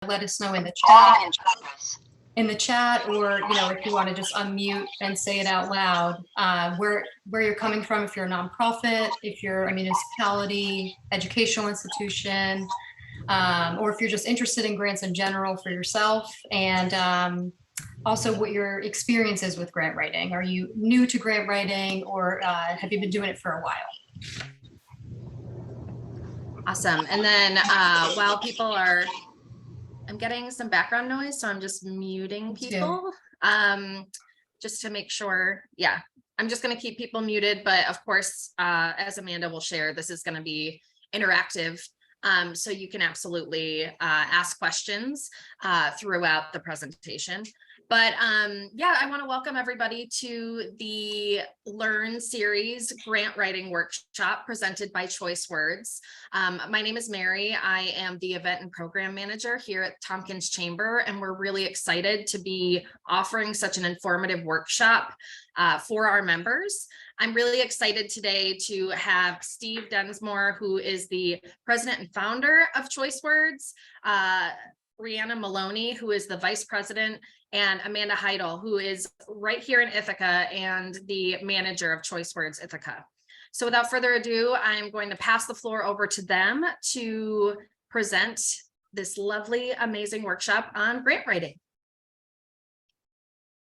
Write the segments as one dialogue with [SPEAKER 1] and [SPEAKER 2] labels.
[SPEAKER 1] let us know in the chat, or if you want to just unmute and say it out loud, where you're coming from, if you're a nonprofit, if you're a municipality, educational institution, or if you're just interested in grants in general for yourself, and also what your experience is with grant writing. Are you new to grant writing, or have you been doing it for a while?
[SPEAKER 2] Awesome. And then while people are, I'm getting some background noise, so I'm just muting people just to make sure. Yeah, I'm just going to keep people muted. But of course, as Amanda will share, this is going to be interactive. So you can absolutely ask questions throughout the presentation. But yeah, I want to welcome everybody to the Learn Series Grant Writing Workshop presented by Choice Words. My name is Mary. I am the Event and Program Manager here at Tompkins Chamber, and we're really excited to be offering such an informative workshop for our members. I'm really excited today to have Steve Densmore, who is the president and founder of Choice Words, Briana Maloney, who is the vice president, and Amanda Heidel, who is right here in Ithaca and the manager of Choice Words Ithaca. So without further ado, I'm going to pass the floor over to them to present this lovely, amazing workshop on grant writing.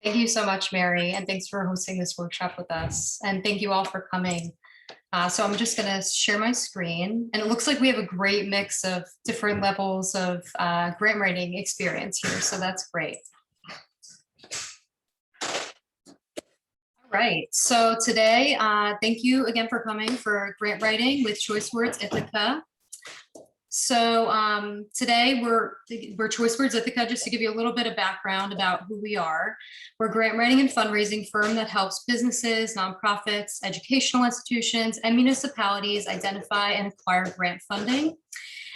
[SPEAKER 1] Thank you so much, Mary, and thanks for hosting this workshop with us. And thank you all for coming. So I'm just going to share my screen, and it looks like we have a great mix of different levels of grant writing experience here. So that's great. All right. So today, thank you again for coming for grant writing with Choice Words Ithaca. So today we're Choice Words Ithaca. Just to give you a little bit of background about who we are. We're a grant writing and fundraising firm that helps businesses, nonprofits, educational institutions, and municipalities identify and acquire grant funding.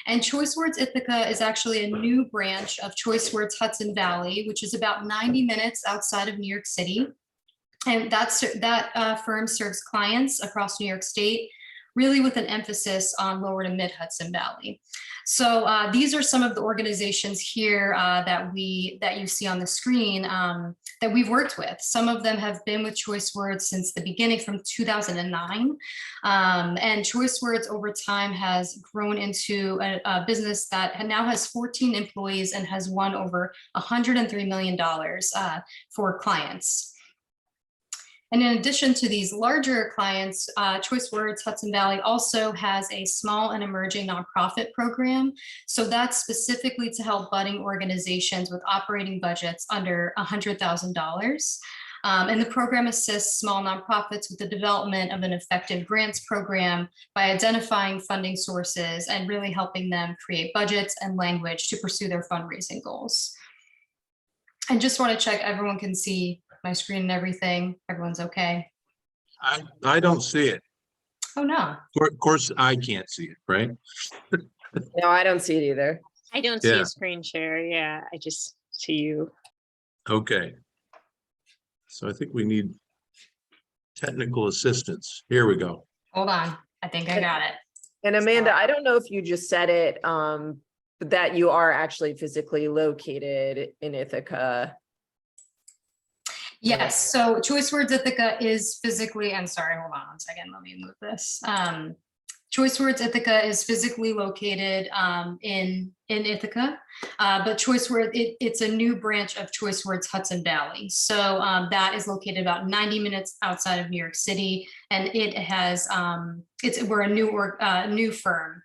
[SPEAKER 1] And Choice Words Ithaca is actually a new branch of Choice Words Hudson Valley, which is about 90 minutes outside of New York City. And that firm serves clients across New York State, really with an emphasis on lower to mid-Hudson Valley. So these are some of the organizations here that you see on the screen that we've worked with. Some of them have been with Choice Words since the beginning, from 2009. And Choice Words over time has grown into a business that now has 14 employees and has won over $103 million for clients. And in addition to these larger clients, Choice Words Hudson Valley also has a small and emerging nonprofit program. So that's specifically to help budding organizations with operating budgets under $100,000. And the program assists small nonprofits with the development of an effective grants program by identifying funding sources and really helping them create budgets and language to pursue their fundraising goals. And just want to check everyone can see my screen and everything. Everyone's okay?
[SPEAKER 3] I don't see it.
[SPEAKER 1] Oh, no.
[SPEAKER 3] Of course, I can't see it, right?
[SPEAKER 4] No, I don't see it either.
[SPEAKER 5] I don't see a screen share. Yeah, I just see you.
[SPEAKER 3] Okay. So I think we need technical assistance. Here we go.
[SPEAKER 1] Hold on. I think I got it.
[SPEAKER 4] And Amanda, I don't know if you just said it, but that you are actually physically located in Ithaca.
[SPEAKER 1] Yes, so Choice Words Ithaca is physically, and sorry, hold on one second, let me move this. Choice Words Ithaca is physically located in Ithaca, but Choice Words, it's a new branch of Choice Words Hudson Valley. So that is located about 90 minutes outside of New York City, and it has, we're a new firm.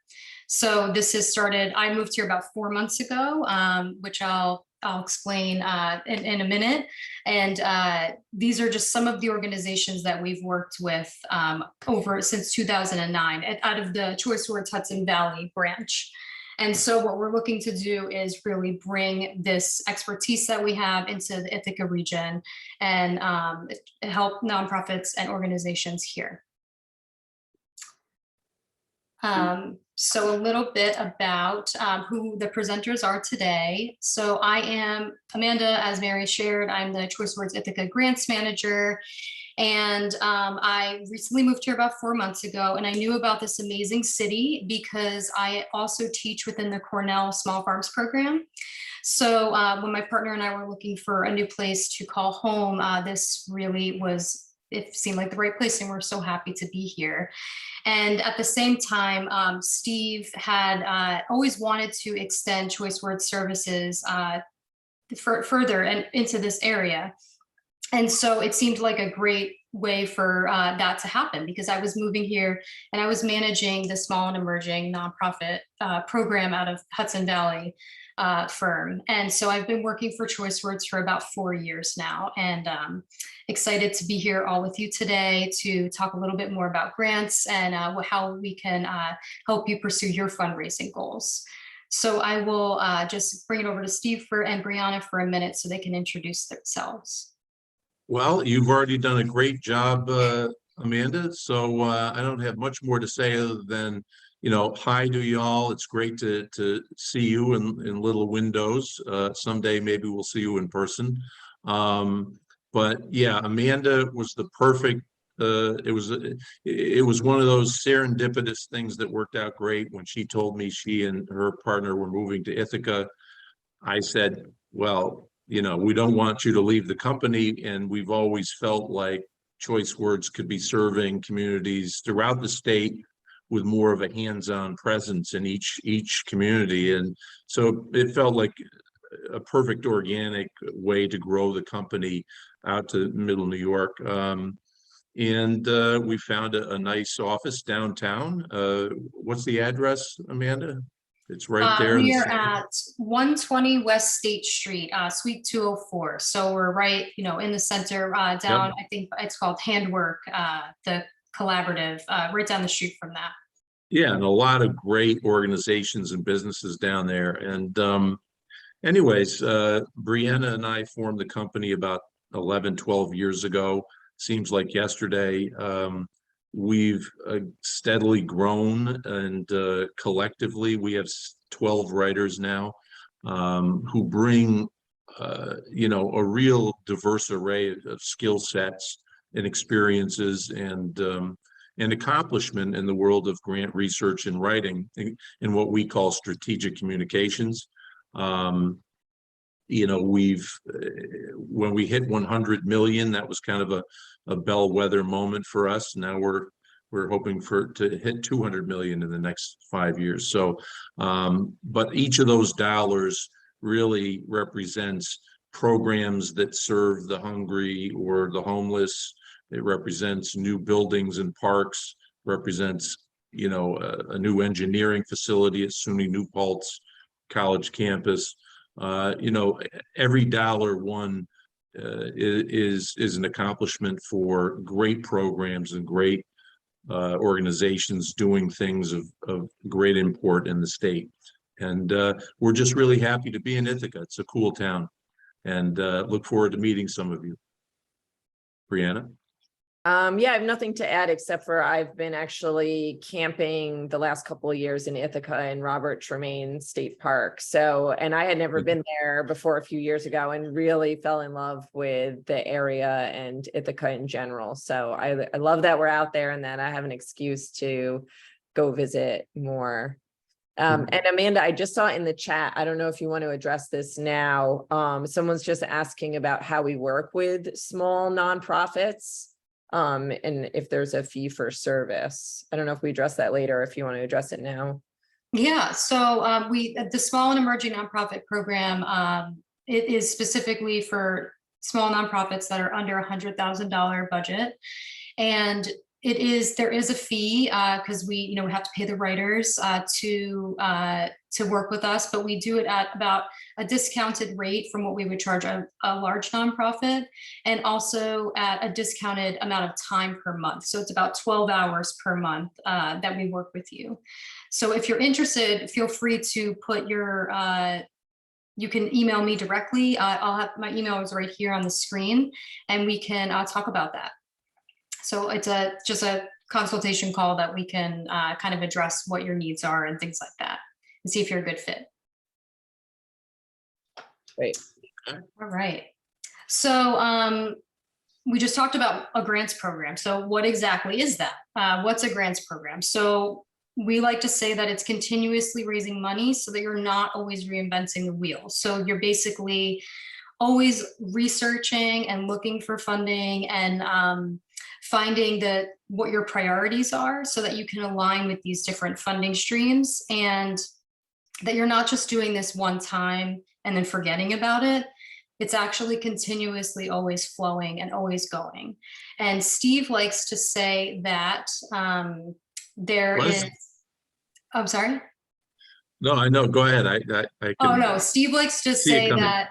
[SPEAKER 1] So this has started, I moved here about 4 months ago, which I'll explain in a minute. And these are just some of the organizations that we've worked with since 2009 out of the Choice Words Hudson Valley branch. And so what we're looking to do is really bring this expertise that we have into the Ithaca region and help nonprofits and organizations here. So a little bit about who the presenters are today. So I am Amanda, as Mary shared. I'm the Choice Words Ithaca Grants Manager, And I recently moved here about 4 months ago, and I knew about this amazing city because I also teach within the Cornell Small Farms program. So when my partner and I were looking for a new place to call home, this really was, it seemed like the right place, and we're so happy to be here. And at the same time, Steve had always wanted to extend Choice Words services further and into this area. And so it seemed like a great way for that to happen, because I was moving here and I was managing the small and emerging nonprofit program out of Hudson Valley firm. And so I've been working for Choice Words for about 4 years now, and excited to be here all with you today to talk a little bit more about grants and how we can help you pursue your fundraising goals. So I will just bring it over to Steve and Briana for a minute so they can introduce themselves.
[SPEAKER 3] Well, you've already done a great job, Amanda, so I don't have much more to say other than, you know, hi to y'all. It's great to see you in little windows. Someday maybe we'll see you in person. But yeah, Amanda was the perfect, it was one of those serendipitous things that worked out great. When she told me she and her partner were moving to Ithaca, I said, well, you know, we don't want you to leave the company, and we've always felt like Choice Words could be serving communities throughout the state with more of a hands-on presence in each community. And so it felt like a perfect organic way to grow the company out to middle New York. And we found a nice office downtown. What's the address, Amanda? It's right there.
[SPEAKER 1] We are at 120 West State Street, Suite 204. So we're right, you know, in the center down,
[SPEAKER 3] Yep.
[SPEAKER 1] I think it's called Handwork, the collaborative, right down the street from that.
[SPEAKER 3] Yeah, and a lot of great organizations and businesses down there. And anyways, Briana and I formed the company about 11, 12 years ago. Seems like yesterday. We've steadily grown, and collectively we have 12 writers now who bring, you know, a real diverse array of skill sets and experiences and accomplishment in the world of grant research and writing in what we call strategic communications. You know, when we hit 100 million, that was kind of a bellwether moment for us. Now we're hoping to hit 200 million in the next 5 years. So, but each of those dollars really represents programs that serve the hungry or the homeless. It represents new buildings and parks, represents, you know, a new engineering facility at SUNY New Paltz College campus. You know, every dollar won is an accomplishment for great programs and great organizations doing things of great import in the state. And we're just really happy to be in Ithaca. It's a cool town, and look forward to meeting some of you. Briana?
[SPEAKER 4] Yeah, I have nothing to add except for I've been actually camping the last couple of years in Ithaca and Robert Tremaine State Park. So, and I had never been there before a few years ago and really fell in love with the area and Ithaca in general. So I love that we're out there and that I have an excuse to go visit more. And Amanda, I just saw in the chat, I don't know if you want to address this now. Someone's just asking about how we work with small nonprofits. And if there's a fee for service. I don't know if we address that later, if you want to address it now.
[SPEAKER 1] Yeah, so the small and emerging nonprofit program, it is specifically for small nonprofits that are under $100,000 budget. And there is a fee because we have to pay the writers to work with us, but we do it at about a discounted rate from what we would charge a large nonprofit, and also at a discounted amount of time per month. So it's about 12 hours per month that we work with you. So if you're interested, feel free to put you can email me directly. I'll have my email is right here on the screen, and we can talk about that. So it's just a consultation call that we can kind of address what your needs are and things like that, and see if you're a good fit.
[SPEAKER 4] Great.
[SPEAKER 1] All right. So we just talked about a grants program. So what exactly is that? What's a grants program? So we like to say that it's continuously raising money so that you're not always reinventing the wheel. So you're basically always researching and looking for funding and finding what your priorities are so that you can align with these different funding streams, and that you're not just doing this one time and then forgetting about it. It's actually continuously always flowing and always going. And Steve likes to say that there
[SPEAKER 3] What?
[SPEAKER 1] is, I'm sorry?
[SPEAKER 3] No, I know. Go ahead. I
[SPEAKER 1] Oh,
[SPEAKER 3] can
[SPEAKER 1] no, Steve likes to
[SPEAKER 3] see it
[SPEAKER 1] say
[SPEAKER 3] coming.
[SPEAKER 1] that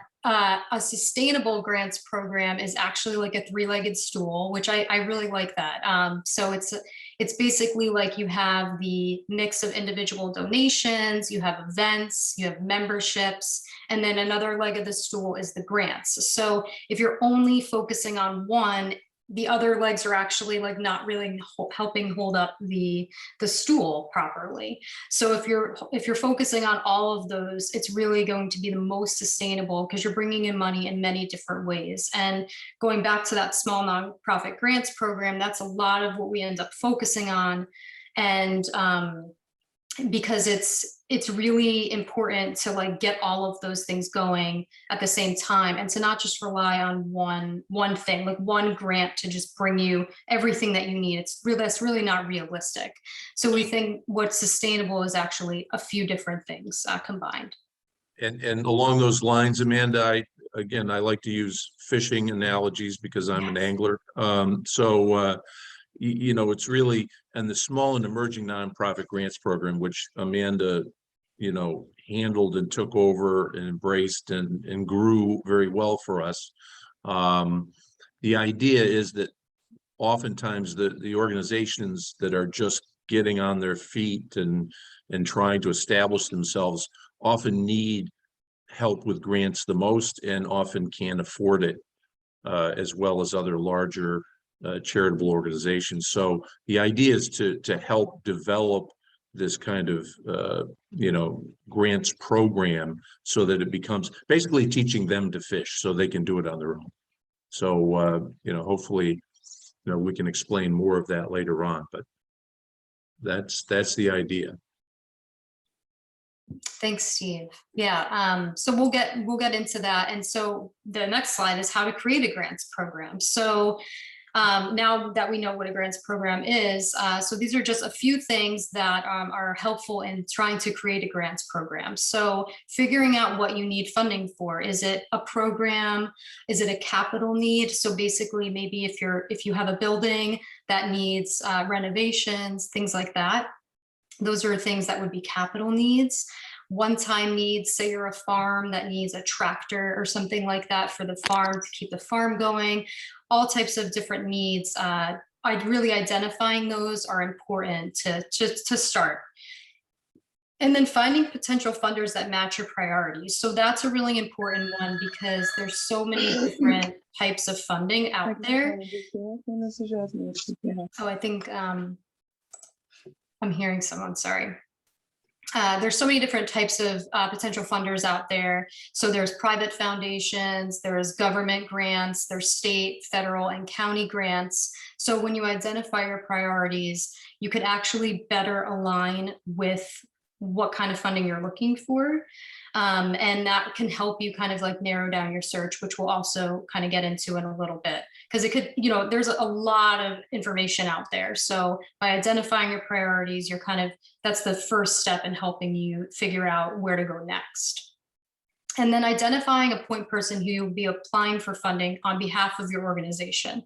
[SPEAKER 1] a sustainable grants program is actually like a three-legged stool, which I really like that. So it's basically like you have the mix of individual donations, you have events, you have memberships, and then another leg of the stool is the grants. So if you're only focusing on one, the other legs are actually like not really helping hold up the stool properly. So if you're focusing on all of those, it's really going to be the most sustainable because you're bringing in money in many different ways. And going back to that small nonprofit grants program, that's a lot of what we end up focusing on. And because it's really important to like get all of those things going at the same time, and to not just rely on one thing, like one grant to just bring you everything that you need. That's really not realistic. So we think what's sustainable is actually a few different things combined.
[SPEAKER 3] And along those lines, Amanda, I like to use fishing analogies because I'm an angler. It's really, and the small and emerging nonprofit grants program, which Amanda, handled and took over and embraced and grew very well for us. The idea is that oftentimes the organizations that are just getting on their feet and trying to establish themselves often need help with grants the most, and often can't afford it, as well as other larger charitable organizations. So the idea is to help develop this kind of grants program so that it becomes basically teaching them to fish so they can do it on their own. So hopefully we can explain more of that later on, but that's the idea.
[SPEAKER 1] Thanks, Steve. Yeah, so we'll get into that. And so the next slide is how to create a grants program. So now that we know what a grants program is, so these are just a few things that are helpful in trying to create a grants program. So figuring out what you need funding for. Is it a program? Is it a capital need? So basically, maybe if you have a building that needs renovations, things like that, those are things that would be capital needs. One-time needs, say you're a farm that needs a tractor or something like that for the farm to keep the farm going. All types of different needs. Really identifying those are important to start. And then finding potential funders that match your priorities. So that's a really important one because there's so many different types of funding out there. Oh, I think I'm hearing someone, sorry. There's so many different types of potential funders out there. So there's private foundations, there's government grants, there's state, federal, and county grants. So when you identify your priorities, you could actually better align with what kind of funding you're looking for. And that can help you kind of like narrow down your search, which we'll also kind of get into in a little bit, because it could, there's a lot of information out there. So by identifying your priorities, that's the first step in helping you figure out where to go next. And then identifying a point person who you'll be applying for funding on behalf of your organization.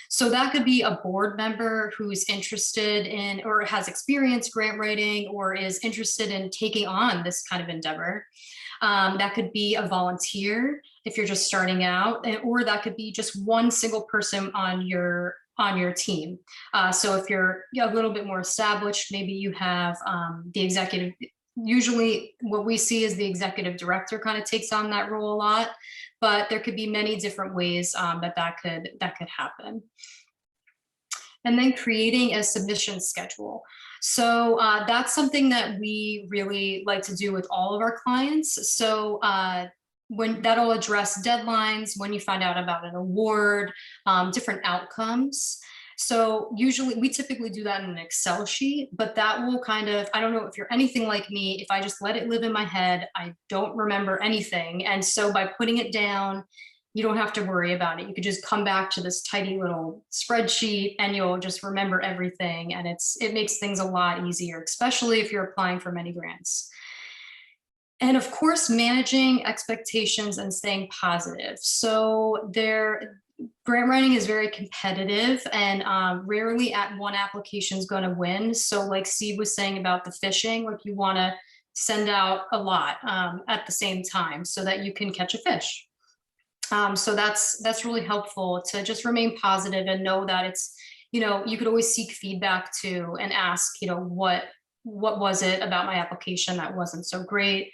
[SPEAKER 1] So that could be a board member who's interested in or has experience grant writing or is interested in taking on this kind of endeavor. That could be a volunteer if you're just starting out, or that could be just one single person on your team. So if you're a little bit more established, maybe you have the executive. Usually what we see is the executive director kind of takes on that role a lot, but there could be many different ways that could happen. And then creating a submission schedule. So that's something that we really like to do with all of our clients. So when that'll address deadlines, when you find out about an award, different outcomes. So usually we typically do that in an Excel sheet, but that will kind of, I don't know if you're anything like me, if I just let it live in my head, I don't remember anything. And so by putting it down, you don't have to worry about it. You could just come back to this tidy little spreadsheet and you'll just remember everything. And it makes things a lot easier, especially if you're applying for many grants. And of course, managing expectations and staying positive. So grant writing is very competitive, and rarely at one application is going to win. So like Steve was saying about the fishing, like you want to send out a lot at the same time so that you can catch a fish. So that's really helpful to just remain positive and know that it's, you could always seek feedback too and ask, what was it about my application that wasn't so great,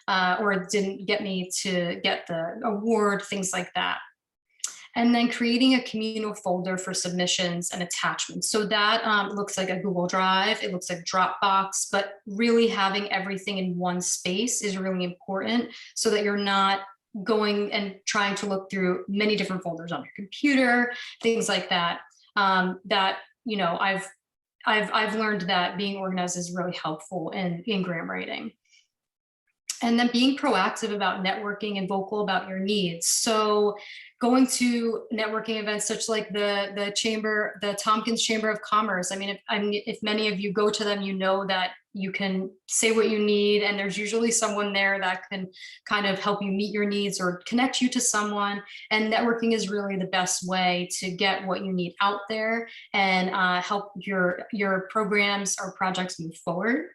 [SPEAKER 1] or it didn't get me to get the award, things like that. And then creating a communal folder for submissions and attachments. So that looks like a Google Drive, it looks like Dropbox, but really having everything in one space is really important so that you're not going and trying to look through many different folders on your computer, things like that. I've learned that being organized is really helpful in grant writing. And then being proactive about networking and vocal about your needs. So going to networking events such like the Tompkins Chamber of Commerce. I mean, if many of you go to them, you know that you can say what you need, and there's usually someone there that can kind of help you meet your needs or connect you to someone. And networking is really the best way to get what you need out there and help your programs or projects move forward.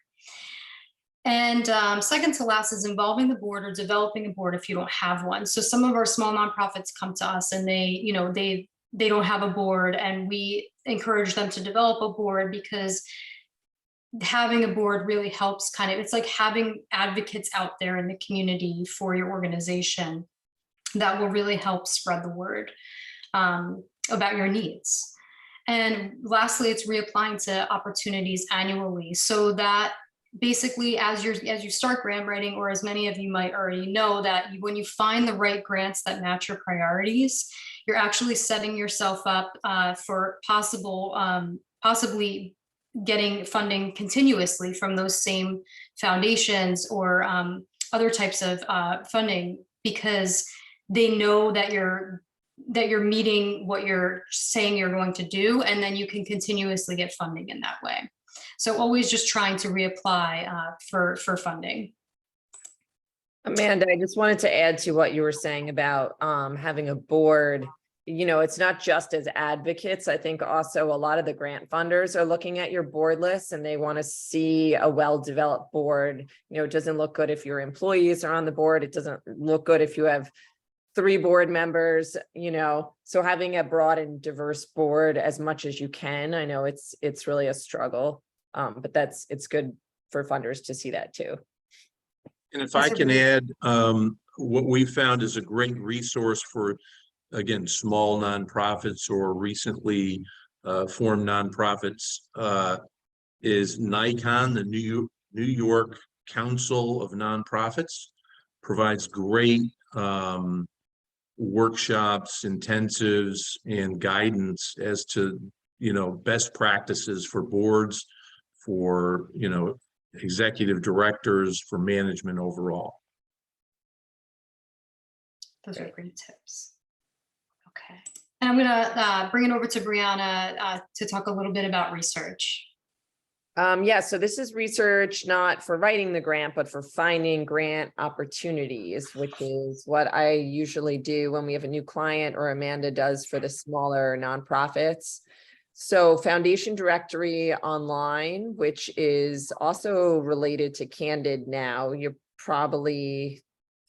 [SPEAKER 1] And second to last is involving the board or developing a board if you don't have one. So some of our small nonprofits come to us and they don't have a board, and we encourage them to develop a board because having a board really helps it's like having advocates out there in the community for your organization that will really help spread the word about your needs. And lastly, it's reapplying to opportunities annually, so that basically as you start grant writing, or as many of you might already know, that when you find the right grants that match your priorities, you're actually setting yourself up for possibly getting funding continuously from those same foundations or other types of funding, because they know that you're meeting what you're saying you're going to do, and then you can continuously get funding in that way. So always just trying to reapply for funding.
[SPEAKER 4] Amanda, I just wanted to add to what you were saying about having a board. It's not just as advocates. I think also a lot of the grant funders are looking at your board list and they want to see a well-developed board. It doesn't look good if your employees are on the board. It doesn't look good if you have 3 board members, so having a broad and diverse board as much as you can. I know it's really a struggle, but it's good for funders to see that too.
[SPEAKER 3] And if I can add, what we found is a great resource for, again, small nonprofits or recently formed nonprofits is NICON, the New York Council of Nonprofits, provides great workshops, intensives, and guidance as to, best practices for boards, for, executive directors, for management overall.
[SPEAKER 1] Those are great tips. Okay. And I'm gonna bring it over to Briana to talk a little bit about research.
[SPEAKER 4] Yeah, so this is research not for writing the grant, but for finding grant opportunities, which is what I usually do when we have a new client, or Amanda does for the smaller nonprofits. So Foundation Directory Online, which is also related to Candid now. You're probably,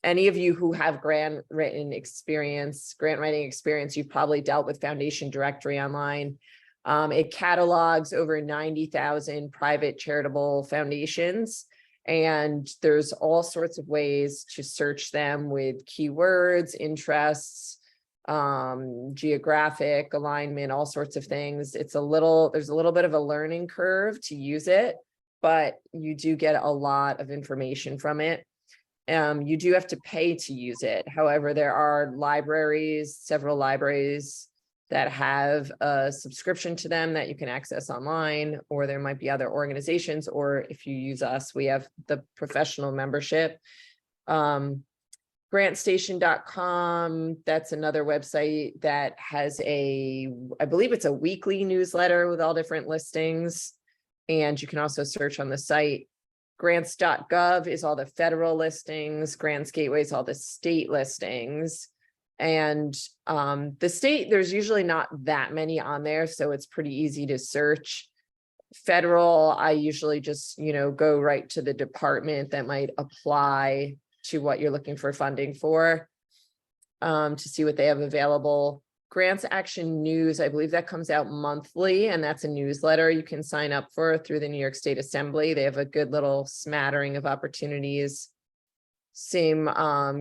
[SPEAKER 4] any of you who have grant writing experience, you've probably dealt with Foundation Directory Online. It catalogs over 90,000 private charitable foundations, and there's all sorts of ways to search them with keywords, interests, geographic alignment, all sorts of things. There's a little bit of a learning curve to use it, but you do get a lot of information from it. You do have to pay to use it. However, there are libraries, several libraries that have a subscription to them that you can access online, or there might be other organizations, or if you use us, we have the professional membership. Grantstation.com, that's another website that has I believe it's a weekly newsletter with all different listings. And you can also search on the site. Grants.gov is all the federal listings. Grants Gateway is all the state listings. And the state, there's usually not that many on there, so it's pretty easy to search. Federal, I usually just, go right to the department that might apply to what you're looking for funding for, to see what they have available. Grants Action News, I believe that comes out monthly, and that's a newsletter you can sign up for through the New York State Assembly. They have a good little smattering of opportunities. Same,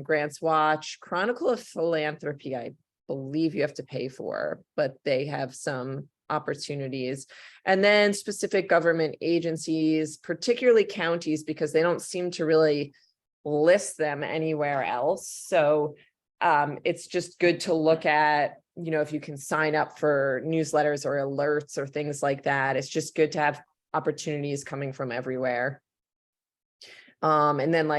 [SPEAKER 4] Grants Watch. Chronicle of Philanthropy, I believe you have to pay for, but they have some opportunities. And then specific government agencies, particularly counties, because they don't seem to really list them anywhere else. So it's just good to look at, if you can sign up for newsletters or alerts or things like that. It's just good to have opportunities coming from everywhere. And then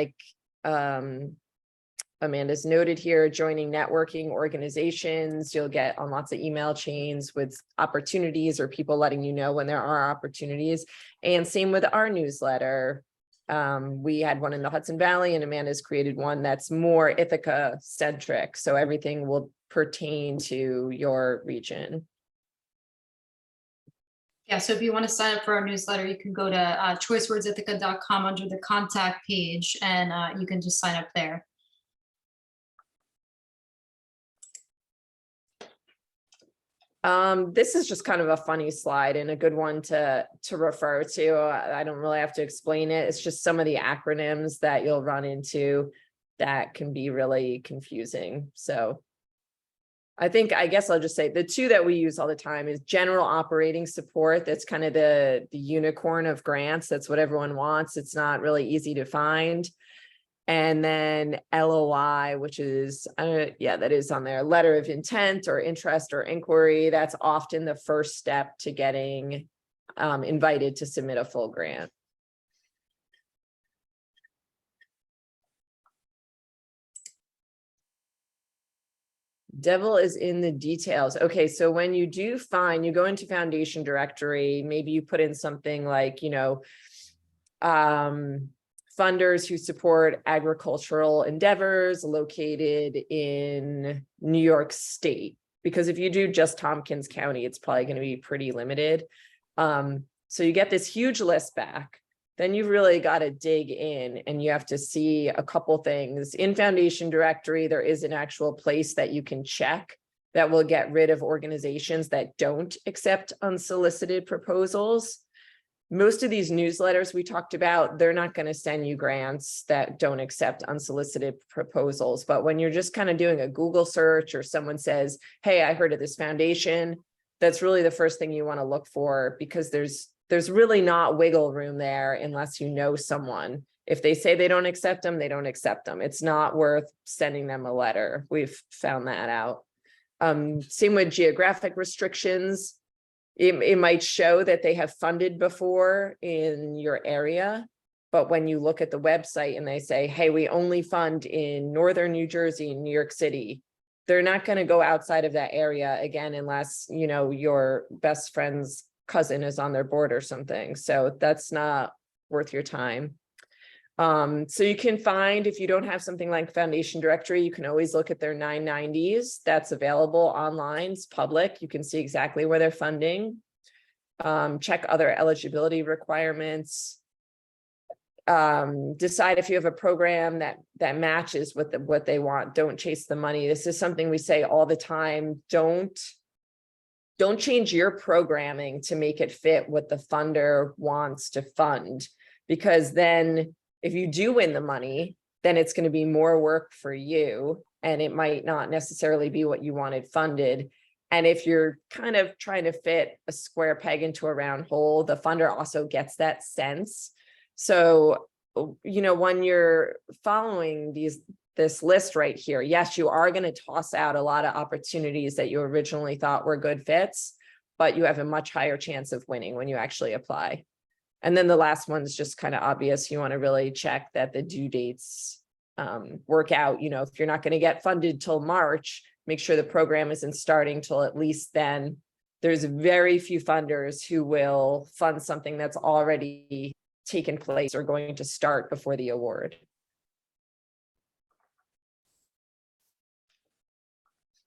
[SPEAKER 4] Amanda's noted here, joining networking organizations, you'll get on lots of email chains with opportunities or people letting you know when there are opportunities. And same with our newsletter. We had one in the Hudson Valley, and Amanda's created one that's more Ithaca centric. So everything will pertain to your region.
[SPEAKER 1] Yeah, so if you want to sign up for our newsletter, you can go to choicewordsithaca.com under the contact page, and you can just sign up there.
[SPEAKER 4] This is just kind of a funny slide and a good one to refer to. I don't really have to explain it. It's just some of the acronyms that you'll run into that can be really confusing. So I guess I'll just say the two that we use all the time is general operating support. That's kind of the unicorn of grants. That's what everyone wants. It's not really easy to find. And then LOI, which is, that is on there, letter of intent or interest or inquiry. That's often the first step to getting invited to submit a full grant. Devil is in the details. Okay, so when you do find, you go into foundation directory, maybe you put in something like, funders who support agricultural endeavors located in New York State. Because if you do just Tompkins County, it's probably going to be pretty limited. So you get this huge list back. Then you've really got to dig in and you have to see a couple things. In foundation directory, there is an actual place that you can check that will get rid of organizations that don't accept unsolicited proposals. Most of these newsletters we talked about, they're not going to send you grants that don't accept unsolicited proposals. But when you're just kind of doing a Google search or someone says, hey, I heard of this foundation, that's really the first thing you want to look for, because there's really not wiggle room there unless you know someone. If they say they don't accept them, they don't accept them. It's not worth sending them a letter. We've found that out. Same with geographic restrictions. It might show that they have funded before in your area, but when you look at the website and they say, hey, we only fund in Northern New Jersey and New York City, they're not going to go outside of that area again, unless, your best friend's cousin is on their board or something. So that's not worth your time. So you can find, if you don't have something like foundation directory, you can always look at their 990s. That's available online. It's public. You can see exactly where they're funding. Check other eligibility requirements. Decide if you have a program that matches with what they want. Don't chase the money. This is something we say all the time. Don't change your programming to make it fit what the funder wants to fund, because then if you do win the money, then it's going to be more work for you and it might not necessarily be what you wanted funded. And if you're kind of trying to fit a square peg into a round hole, the funder also gets that sense. So you know, when you're following this list right here, yes, you are going to toss out a lot of opportunities that you originally thought were good fits, but you have a much higher chance of winning when you actually apply. And then the last one's just kind of obvious. You want to really check that the due dates work out. You know, if you're not going to get funded till March, make sure the program isn't starting till at least then. There's very few funders who will fund something that's already taken place or going to start before the award.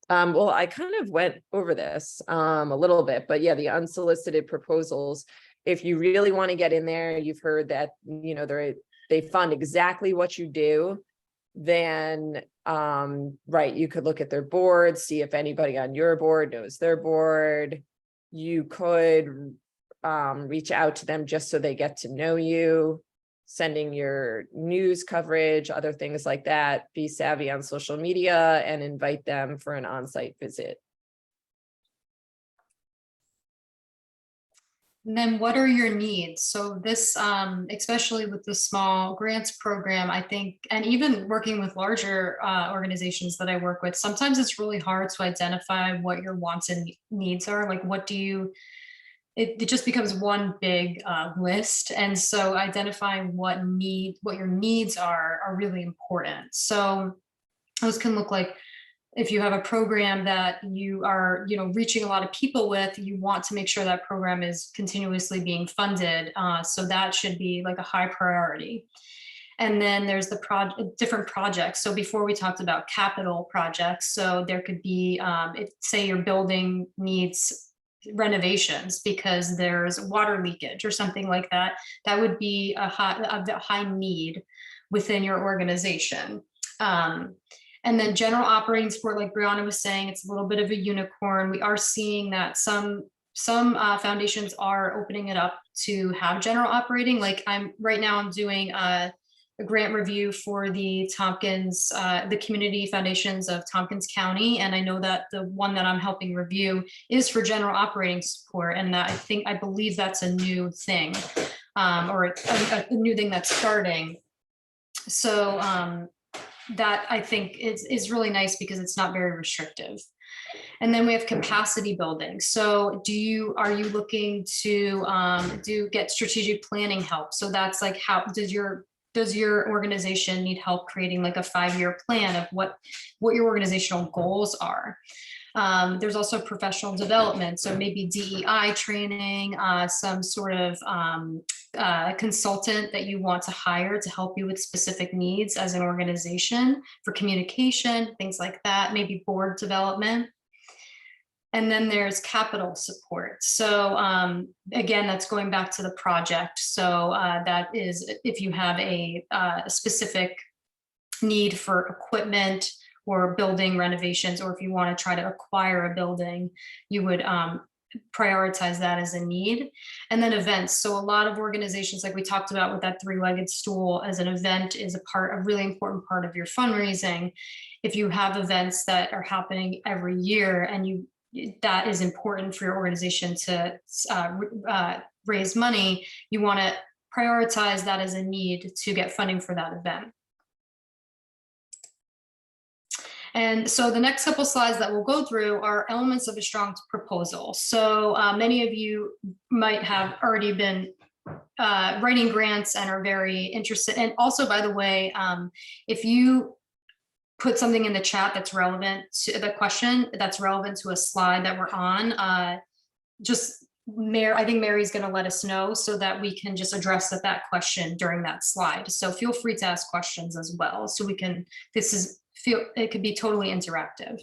[SPEAKER 4] Well, I kind of went over this a little bit, but yeah, the unsolicited proposals, if you really want to get in there, you've heard that, you know, they fund exactly what you do, then right, you could look at their board, see if anybody on your board knows their board. You could reach out to them just so they get to know you, sending your news coverage, other things like that. Be savvy on social media and invite them for an on-site visit.
[SPEAKER 1] And then what are your needs? So this, especially with the small grants program, I think, and even working with larger organizations that I work with, sometimes it's really hard to identify what your wants and needs are. Like, what do you, it just becomes one big list. And so identifying what your needs are really important. So those can look like, if you have a program that you are, you know, reaching a lot of people with, you want to make sure that program is continuously being funded. So that should be like a high priority. And then there's the different projects. So before we talked about capital projects, so there could be, say your building needs renovations because there's water leakage or something like that. That would be a high need within your organization. And then general operating support, like Briana was saying, it's a little bit of a unicorn. We are seeing that some foundations are opening it up to have general operating. Like right now I'm doing a grant review for the Tompkins, the community foundations of Tompkins County. And I know that the one that I'm helping review is for general operating support. And that I believe that's a new thing, or a new thing that's starting. So, that I think is really nice because it's not very restrictive. And then we have capacity building. So are you looking to get strategic planning help? So that's like, how does your organization need help creating like a 5-year plan of what your organizational goals are? There's also professional development. So maybe DEI training, some sort of consultant that you want to hire to help you with specific needs as an organization for communication, things like that, maybe board development. And then there's capital support. So again, that's going back to the project. So that is if you have a specific need for equipment or building renovations, or if you want to try to acquire a building, you would prioritize that as a need. And then events. So a lot of organizations, like we talked about with that 3-legged stool, as an event is a really important part of your fundraising. If you have events that are happening every year and that is important for your organization to raise money, you want to prioritize that as a need to get funding for that event. And so the next couple slides that we'll go through are elements of a strong proposal. So many of you might have already been writing grants and are very interested. And also, by the way, if you put something in the chat that's relevant to the question, that's relevant to a slide that we're on, I think Mary's going to let us know so that we can just address that question during that slide. So feel free to ask questions as well. So it could be totally interactive.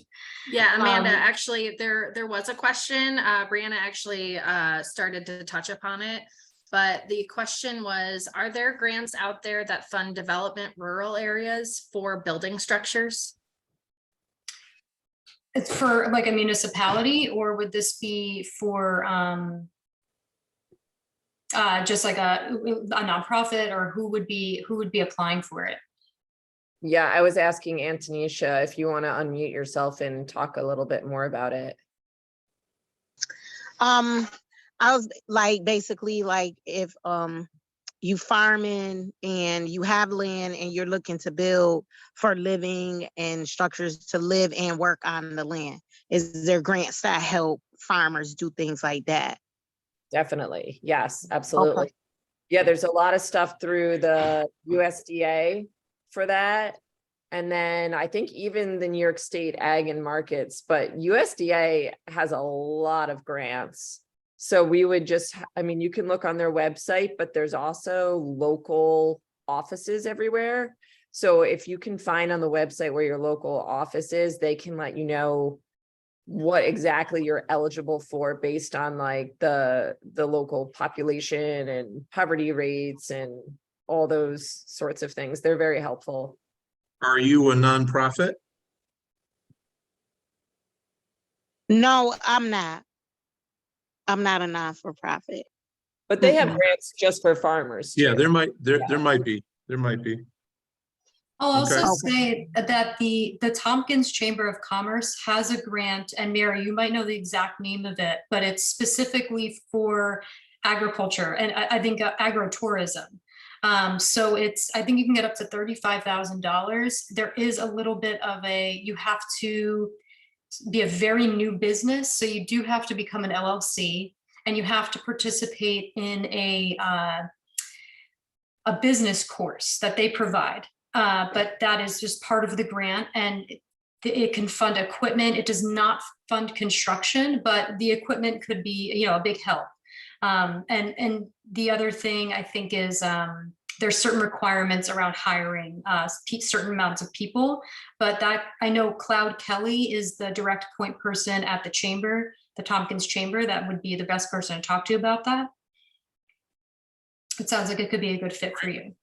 [SPEAKER 2] Yeah, Amanda, actually, there was a question. Briana actually started to touch upon it, but the question was, are there grants out there that fund development rural areas for building structures?
[SPEAKER 1] It's for like a municipality, or would this be for just like a nonprofit, or who would be applying for it?
[SPEAKER 4] Yeah, I was asking Antonisha if you want to unmute yourself and talk a little bit more about it.
[SPEAKER 6] I was like, basically like if you farming and you have land and you're looking to build for living and structures to live and work on the land? Is there grants that help farmers do things like that?
[SPEAKER 4] Definitely. Yes, absolutely. Yeah, there's a lot of stuff through the USDA for that. And then I think even the New York State Ag and Markets, but USDA has a lot of grants. So we would just, I mean, you can look on their website, but there's also local offices everywhere. So if you can find on the website where your local office is, they can let you know what exactly you're eligible for based on like the local population and poverty rates and all those sorts of things. They're very helpful.
[SPEAKER 3] Are you a nonprofit?
[SPEAKER 6] No, I'm not. I'm not a non-for-profit.
[SPEAKER 4] But they have
[SPEAKER 6] Mm-mm.
[SPEAKER 4] grants just for farmers.
[SPEAKER 3] Yeah,
[SPEAKER 4] too.
[SPEAKER 3] there might be.
[SPEAKER 1] I'll also
[SPEAKER 3] Okay.
[SPEAKER 1] say that the Tompkins Chamber of Commerce has a grant, and Mary, you might know the exact name of it, but it's specifically for agriculture and I think agritourism. So I think you can get up to $35,000. There is a little bit of you have to be a very new business. So you do have to become an LLC and you have to participate in a business course that they provide. But that is just part of the grant, and it can fund equipment. It does not fund construction, but the equipment could be, a big help. And the other thing I think is there's certain requirements around hiring certain amounts of people, but that I know Cloud Kelly is the direct point person at the chamber, the Tompkins Chamber. That would be the best person to talk to about that. It sounds like it could be a good fit for you.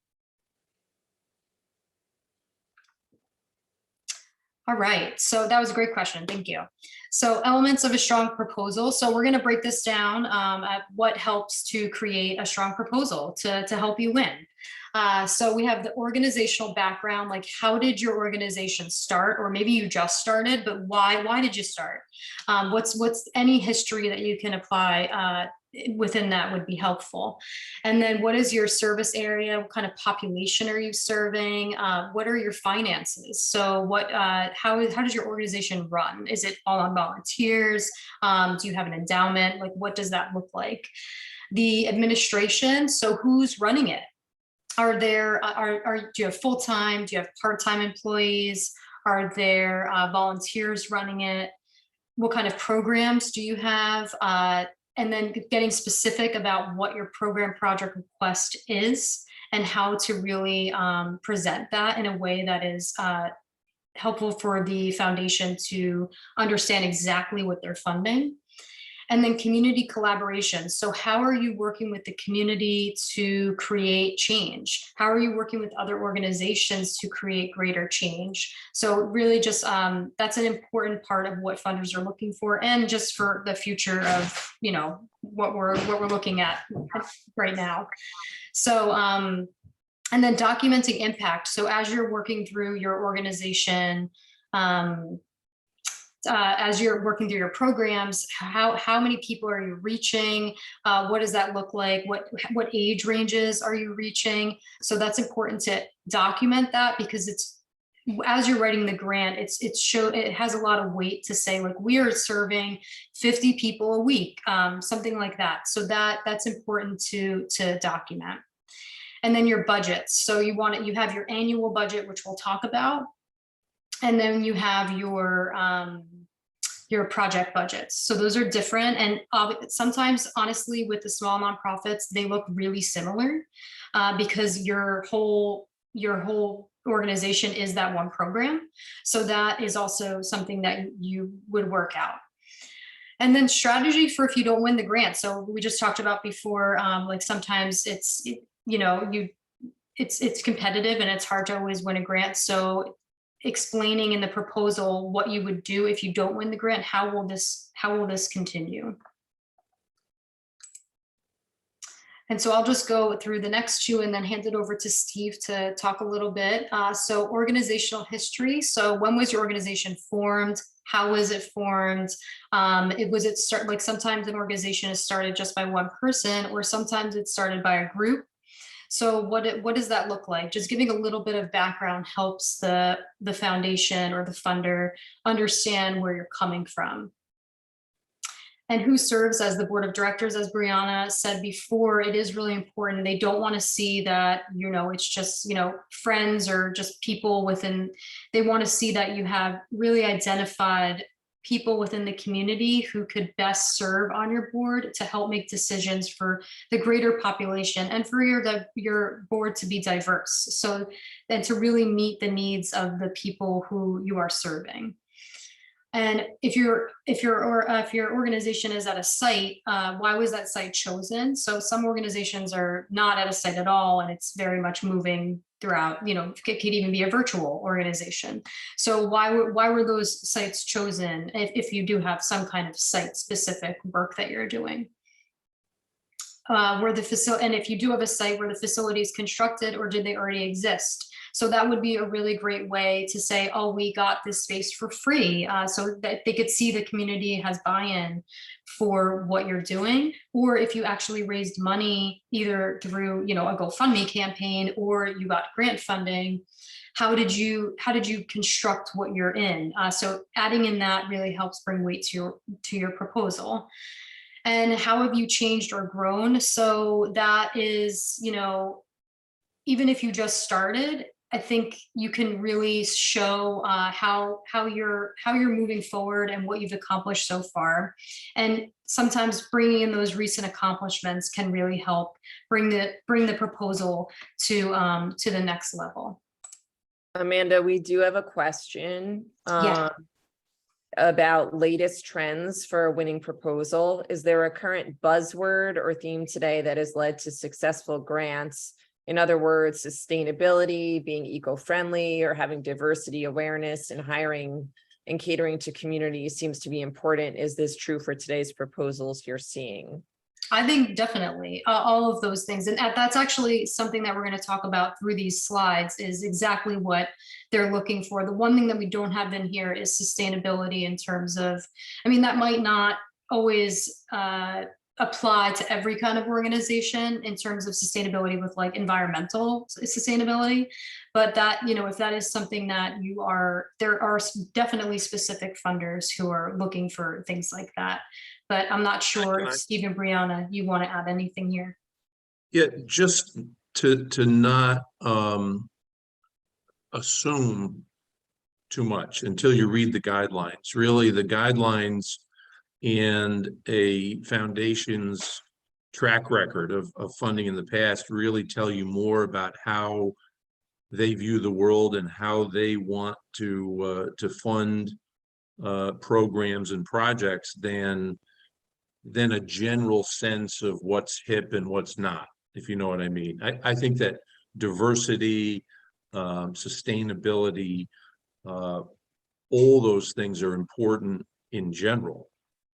[SPEAKER 1] All right, so that was a great question. Thank you. So elements of a strong proposal. So we're going to break this down at what helps to create a strong proposal to help you win. So we have the organizational background, like how did your organization start? Or maybe you just started, but why did you start? What's any history that you can apply within that would be helpful. And then what is your service area? What kind of population are you serving? What are your finances? So how does your organization run? Is it all on volunteers? Do you have an endowment? Like, what does that look like? The administration, so who's running it? Do you have full-time? Do you have part-time employees? Are there volunteers running it? What kind of programs do you have? And then getting specific about what your program project request is and how to really present that in a way that is helpful for the foundation to understand exactly what they're funding. And then community collaboration. So how are you working with the community to create change? How are you working with other organizations to create greater change? So really just that's an important part of what funders are looking for, and just for the future of what we're looking at right now. So and then documenting impact. So as you're working through your organization, as you're working through your programs, how many people are you reaching? What does that look like? What age ranges are you reaching? So that's important to document that, because as you're writing the grant, it has a lot of weight to say, like, we are serving 50 people a week, something like that. So that's important to document. And then your budgets. So you have your annual budget, which we'll talk about. And then you have your project budgets. So those are different. And sometimes, honestly, with the small nonprofits, they look really similar because your whole organization is that one program. So that is also something that you would work out. And then strategy for if you don't win the grant. So we just talked about before, like sometimes it's competitive and it's hard to always win a grant. So explaining in the proposal what you would do if you don't win the grant, how will this continue? And so I'll just go through the next two and then hand it over to Steve to talk a little bit. So organizational history. So when was your organization formed? How was it formed? Like sometimes an organization is started just by one person, or sometimes it's started by a group. So what does that look like? Just giving a little bit of background helps the foundation or the funder understand where you're coming from. And who serves as the board of directors. As Briana said before, it is really important. They don't want to see that, it's just, friends or just people within, they want to see that you have really identified people within the community who could best serve on your board to help make decisions for the greater population and for your board to be diverse. So, and to really meet the needs of the people who you are serving. And if your organization is at a site, why was that site chosen? So some organizations are not at a site at all, and it's very much moving throughout. It could even be a virtual organization. So why were those sites chosen? If you do have some kind of site-specific work that you're doing, where the facility, and if you do have a site where the facility is constructed, or did they already exist? So that would be a really great way to say, oh, we got this space for free, so that they could see the community has buy-in for what you're doing. Or if you actually raised money either through, a GoFundMe campaign, or you got grant funding, how did you construct what you're in? So adding in that really helps bring weight to your proposal. And how have you changed or grown? So that is, even if you just started, I think you can really show how you're moving forward and what you've accomplished so far. And sometimes bringing in those recent accomplishments can really help bring the proposal to the next level.
[SPEAKER 4] Amanda, we do have a question
[SPEAKER 1] Yeah.
[SPEAKER 4] about latest trends for a winning proposal. Is there a current buzzword or theme today that has led to successful grants? In other words, sustainability, being eco-friendly, or having diversity awareness in hiring and catering to communities seems to be important. Is this true for today's proposals you're seeing?
[SPEAKER 1] I think definitely all of those things. And that's actually something that we're going to talk about through these slides, is exactly what they're looking for. The one thing that we don't have in here is sustainability in terms of, that might not always apply to every kind of organization in terms of sustainability with like environmental sustainability, but that, if that is something that there are definitely specific funders who are looking for things like that. But I'm not sure if Steve and Briana, you want to add anything here?
[SPEAKER 3] Yeah, just to not assume too much until you read the guidelines. Really, the guidelines and a foundation's track record of funding in the past really tell you more about how they view the world and how they want to fund programs and projects than a general sense of what's hip and what's not, if you know what I mean. I think that diversity, sustainability, all those things are important in general.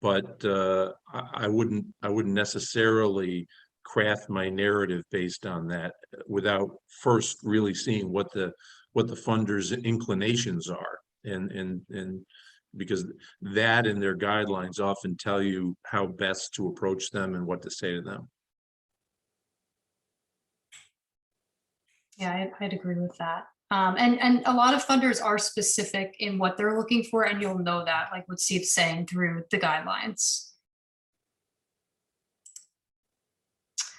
[SPEAKER 3] But I wouldn't necessarily craft my narrative based on that without first really seeing what the funders' inclinations are, and because that and their guidelines often tell you how best to approach them and what to say to them.
[SPEAKER 1] Yeah, I'd agree with that. And a lot of funders are specific in what they're looking for, and you'll know that, like what Steve's saying, through the guidelines.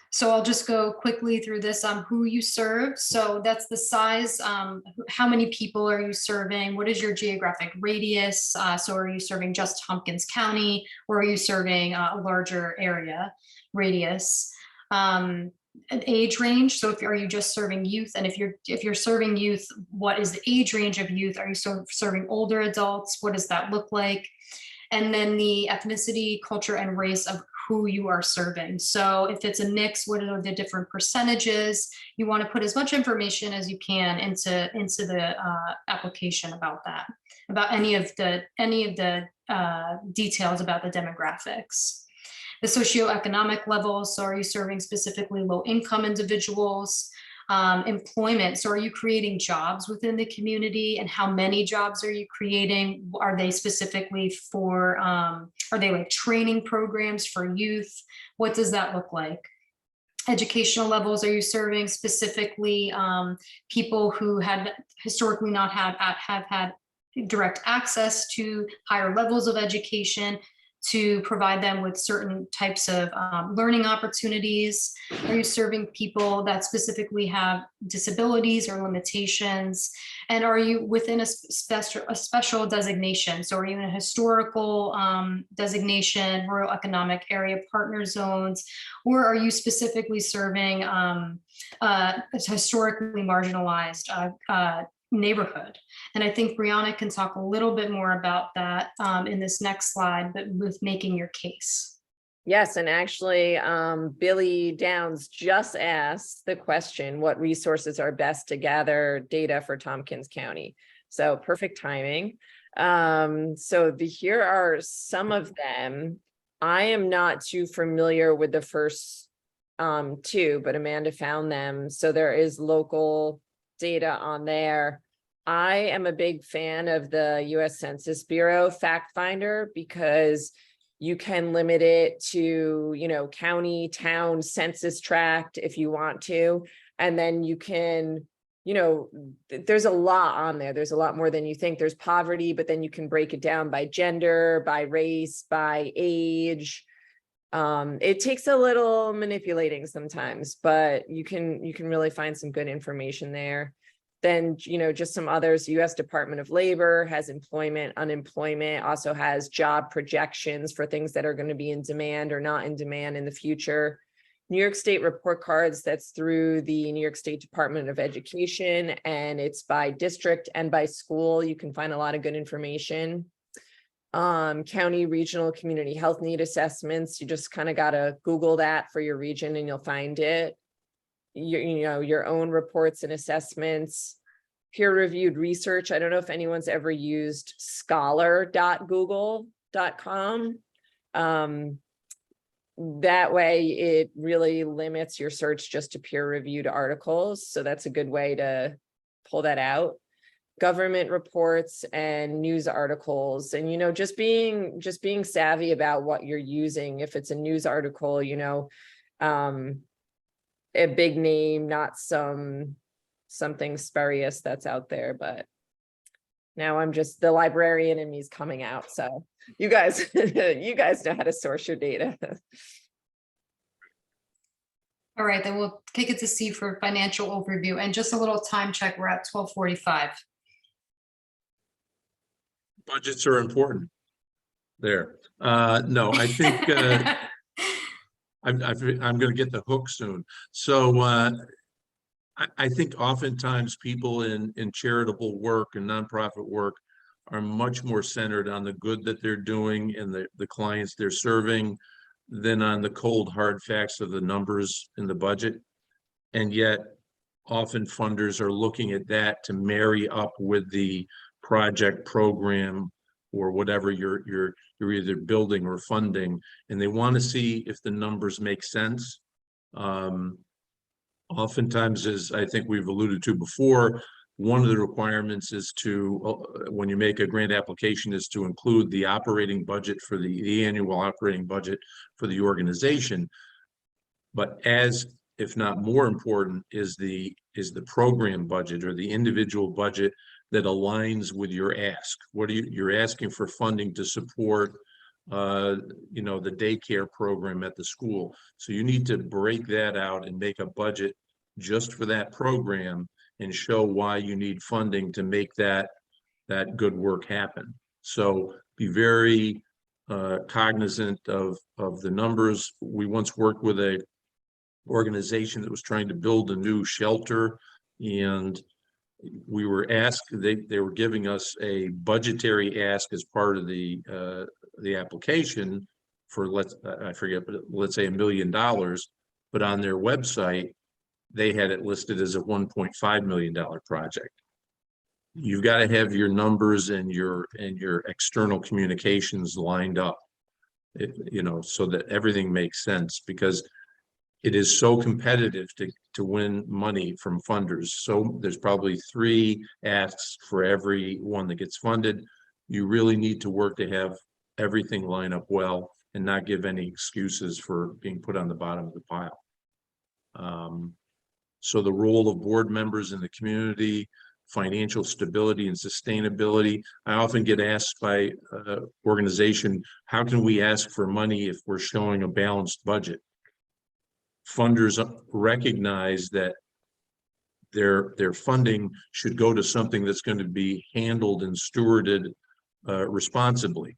[SPEAKER 1] So I'll just go quickly through this on who you serve. So that's the size, how many people are you serving? What is your geographic radius? So are you serving just Tompkins County, or are you serving a larger area radius? An age range. So are you just serving youth? And if you're serving youth, what is the age range of youth? Are you serving older adults? What does that look like? And then the ethnicity, culture, and race of who you are serving. So if it's a mix, what are the different percentages? You want to put as much information as you can into the application about that, about any of the details about the demographics. The socioeconomic levels, so are you serving specifically low-income individuals? Employment, so are you creating jobs within the community, and how many jobs are you creating? Are they specifically for, are they like training programs for youth? What does that look like? educational levels? Are you serving specifically people who had historically not have had direct access to higher levels of education, to provide them with certain types of learning opportunities? Are you serving people that specifically have disabilities or limitations? And are you within a special designation? So are you in a historical designation, rural economic area partner zones, or are you specifically serving a historically marginalized neighborhood? And I think Briana can talk a little bit more about that in this next slide, but with making your case.
[SPEAKER 4] Yes, and actually, Billy Downs just asked the question, what resources are best to gather data for Tompkins County? So perfect timing. Here are some of them. I am not too familiar with the first two, but Amanda found them. So there is local data on there. I am a big fan of the US Census Bureau Fact Finder because you can limit it to, you know, county, town, census tract if you want to. And then you can, you know, there's a lot on there. There's a lot more than you think. There's poverty, but then you can break it down by gender, by race, by age. It takes a little manipulating sometimes, but you can really find some good information there. Then, you know, just some others. US Department of Labor has employment, unemployment, also has job projections for things that are going to be in demand or not in demand in the future. New York State report cards, that's through the New York State Department of Education, and it's by district and by school. You can find a lot of good information. County regional community health need assessments. You just kind of got to Google that for your region and you'll find it. Your own reports and assessments, peer-reviewed research. I don't know if anyone's ever used scholar.google.com. That way it really limits your search just to peer-reviewed articles. So that's a good way to pull that out. Government reports and news articles, and, you know, just being savvy about what you're using. If it's a news article, you know, a big name, not something spurious that's out there. But now I'm just, the librarian in me is coming out. So you guys, you guys know how to source your data.
[SPEAKER 1] All right, then we'll take it to C for financial overview, and just a little time check. We're at 12:45.
[SPEAKER 3] Budgets are important there. No, I think I'm going to get the hook soon. So I think oftentimes people in charitable work and nonprofit work are much more centered on the good that they're doing and the clients they're serving than on the cold hard facts of the numbers in the budget. And yet often funders are looking at that to marry up with the project program or whatever you're either building or funding, and they want to see if the numbers make sense. Oftentimes, as I think we've alluded to before, one of the requirements is to, when you make a grant application, is to include the operating budget for the annual operating budget for the organization. But as, if not more important, is the program budget or the individual budget that aligns with your ask. What are you're asking for funding to support, you know, the daycare program at the school. So you need to break that out and make a budget just for that program and show why you need funding to make that good work happen. So be very cognizant of the numbers. We once worked with a organization that was trying to build a new shelter, and we were asked, they were giving us a budgetary ask as part of the application for, I forget, but let's say $1 million, but on their website they had it listed as a $1.5 million project. You've got to have your numbers and your external communications lined up, you know, so that everything makes sense, because it is so competitive to win money from funders. So there's probably 3 asks for every one that gets funded. You really need to work to have everything line up well and not give any excuses for being put on the bottom of the pile. So the role of board members in the community, financial stability and sustainability. I often get asked by organization, how can we ask for money if we're showing a balanced budget? Funders recognize that their funding should go to something that's going to be handled and stewarded responsibly.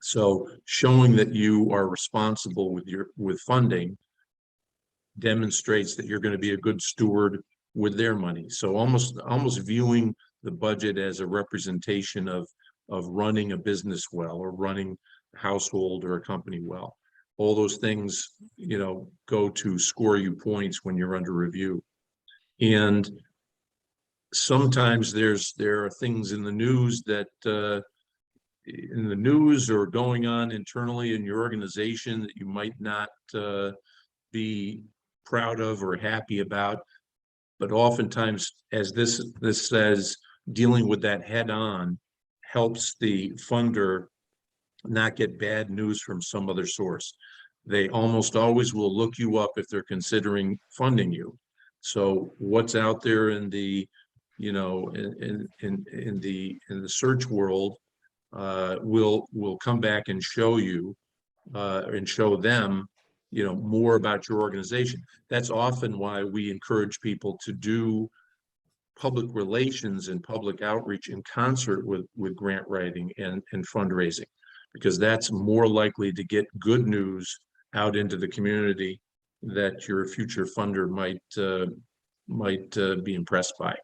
[SPEAKER 3] So showing that you are responsible with funding demonstrates that you're going to be a good steward with their money. So almost viewing the budget as a representation of running a business well, or running a household or a company well. All those things, you know, go to score you points when you're under review. And sometimes there are things in the news that or going on internally in your organization that you might not be proud of or happy about. But oftentimes, as this says, dealing with that head on helps the funder not get bad news from some other source. They almost always will look you up if they're considering funding you. So what's out there in the, you know, in the search world will come back and show you and show them, you know, more about your organization. That's often why we encourage people to do public relations and public outreach in concert with grant writing and fundraising, because that's more likely to get good news out into the community that your future funder might be impressed by.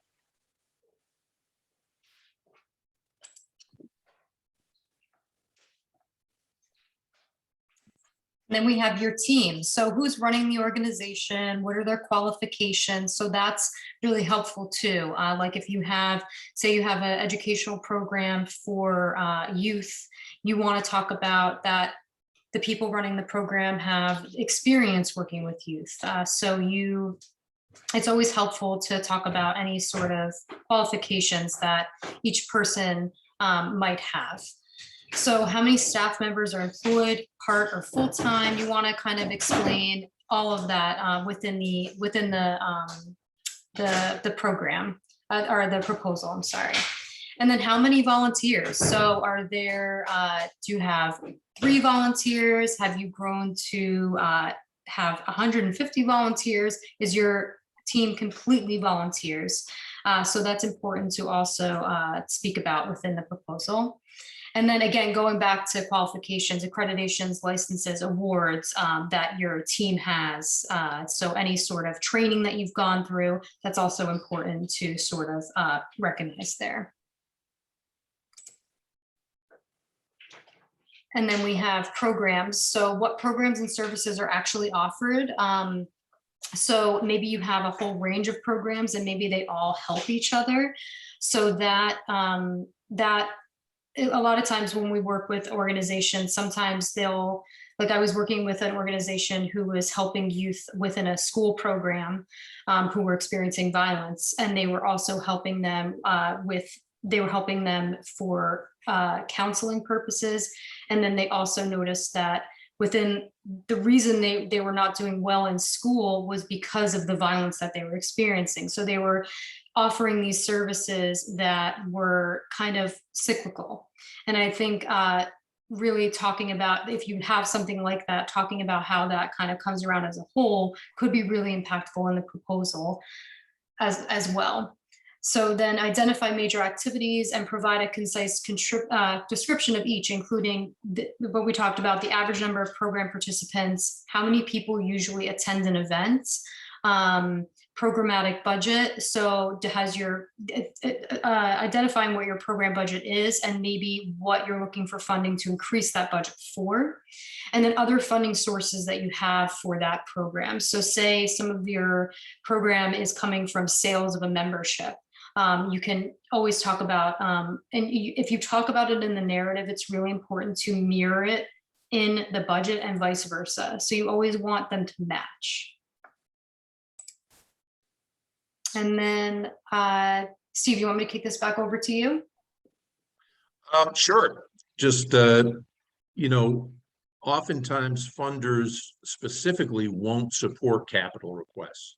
[SPEAKER 1] Then we have your team. So who's running the organization? What are their qualifications? So that's really helpful too. Like if you have, say you have an educational program for youth, you want to talk about that the people running the program have experience working with youth. It's always helpful to talk about any sort of qualifications that each person might have. So how many staff members are employed, part or full-time? You want to kind of explain all of that within the program or the proposal, I'm sorry. And then how many volunteers? So are there, do you have 3 volunteers? Have you grown to have 150 volunteers? Is your team completely volunteers? So that's important to also speak about within the proposal. And then again, going back to qualifications, accreditations, licenses, awards that your team has. So any sort of training that you've gone through, that's also important to sort of recognize there. And then we have programs. So what programs and services are actually offered? So maybe you have a whole range of programs and maybe they all help each other. So that a lot of times when we work with organizations, sometimes they'll, like I was working with an organization who was helping youth within a school program who were experiencing violence, and they were also helping them for counseling purposes. And then they also noticed that within the reason they were not doing well in school was because of the violence that they were experiencing. So they were offering these services that were kind of cyclical. And I think really talking about, if you have something like that, talking about how that kind of comes around as a whole could be really impactful in the proposal as well. So then identify major activities and provide a concise description of each, including what we talked about, the average number of program participants, how many people usually attend an event, programmatic budget. So has your identifying what your program budget is and maybe what you're looking for funding to increase that budget for, and then other funding sources that you have for that program. So say some of your program is coming from sales of a membership. You can always talk about, if you talk about it in the narrative, it's really important to mirror it in the budget and vice versa. So you always want them to match. And then, Steve, you want me to kick this back over to you?
[SPEAKER 3] Sure. Just, you know, oftentimes funders specifically won't support capital requests.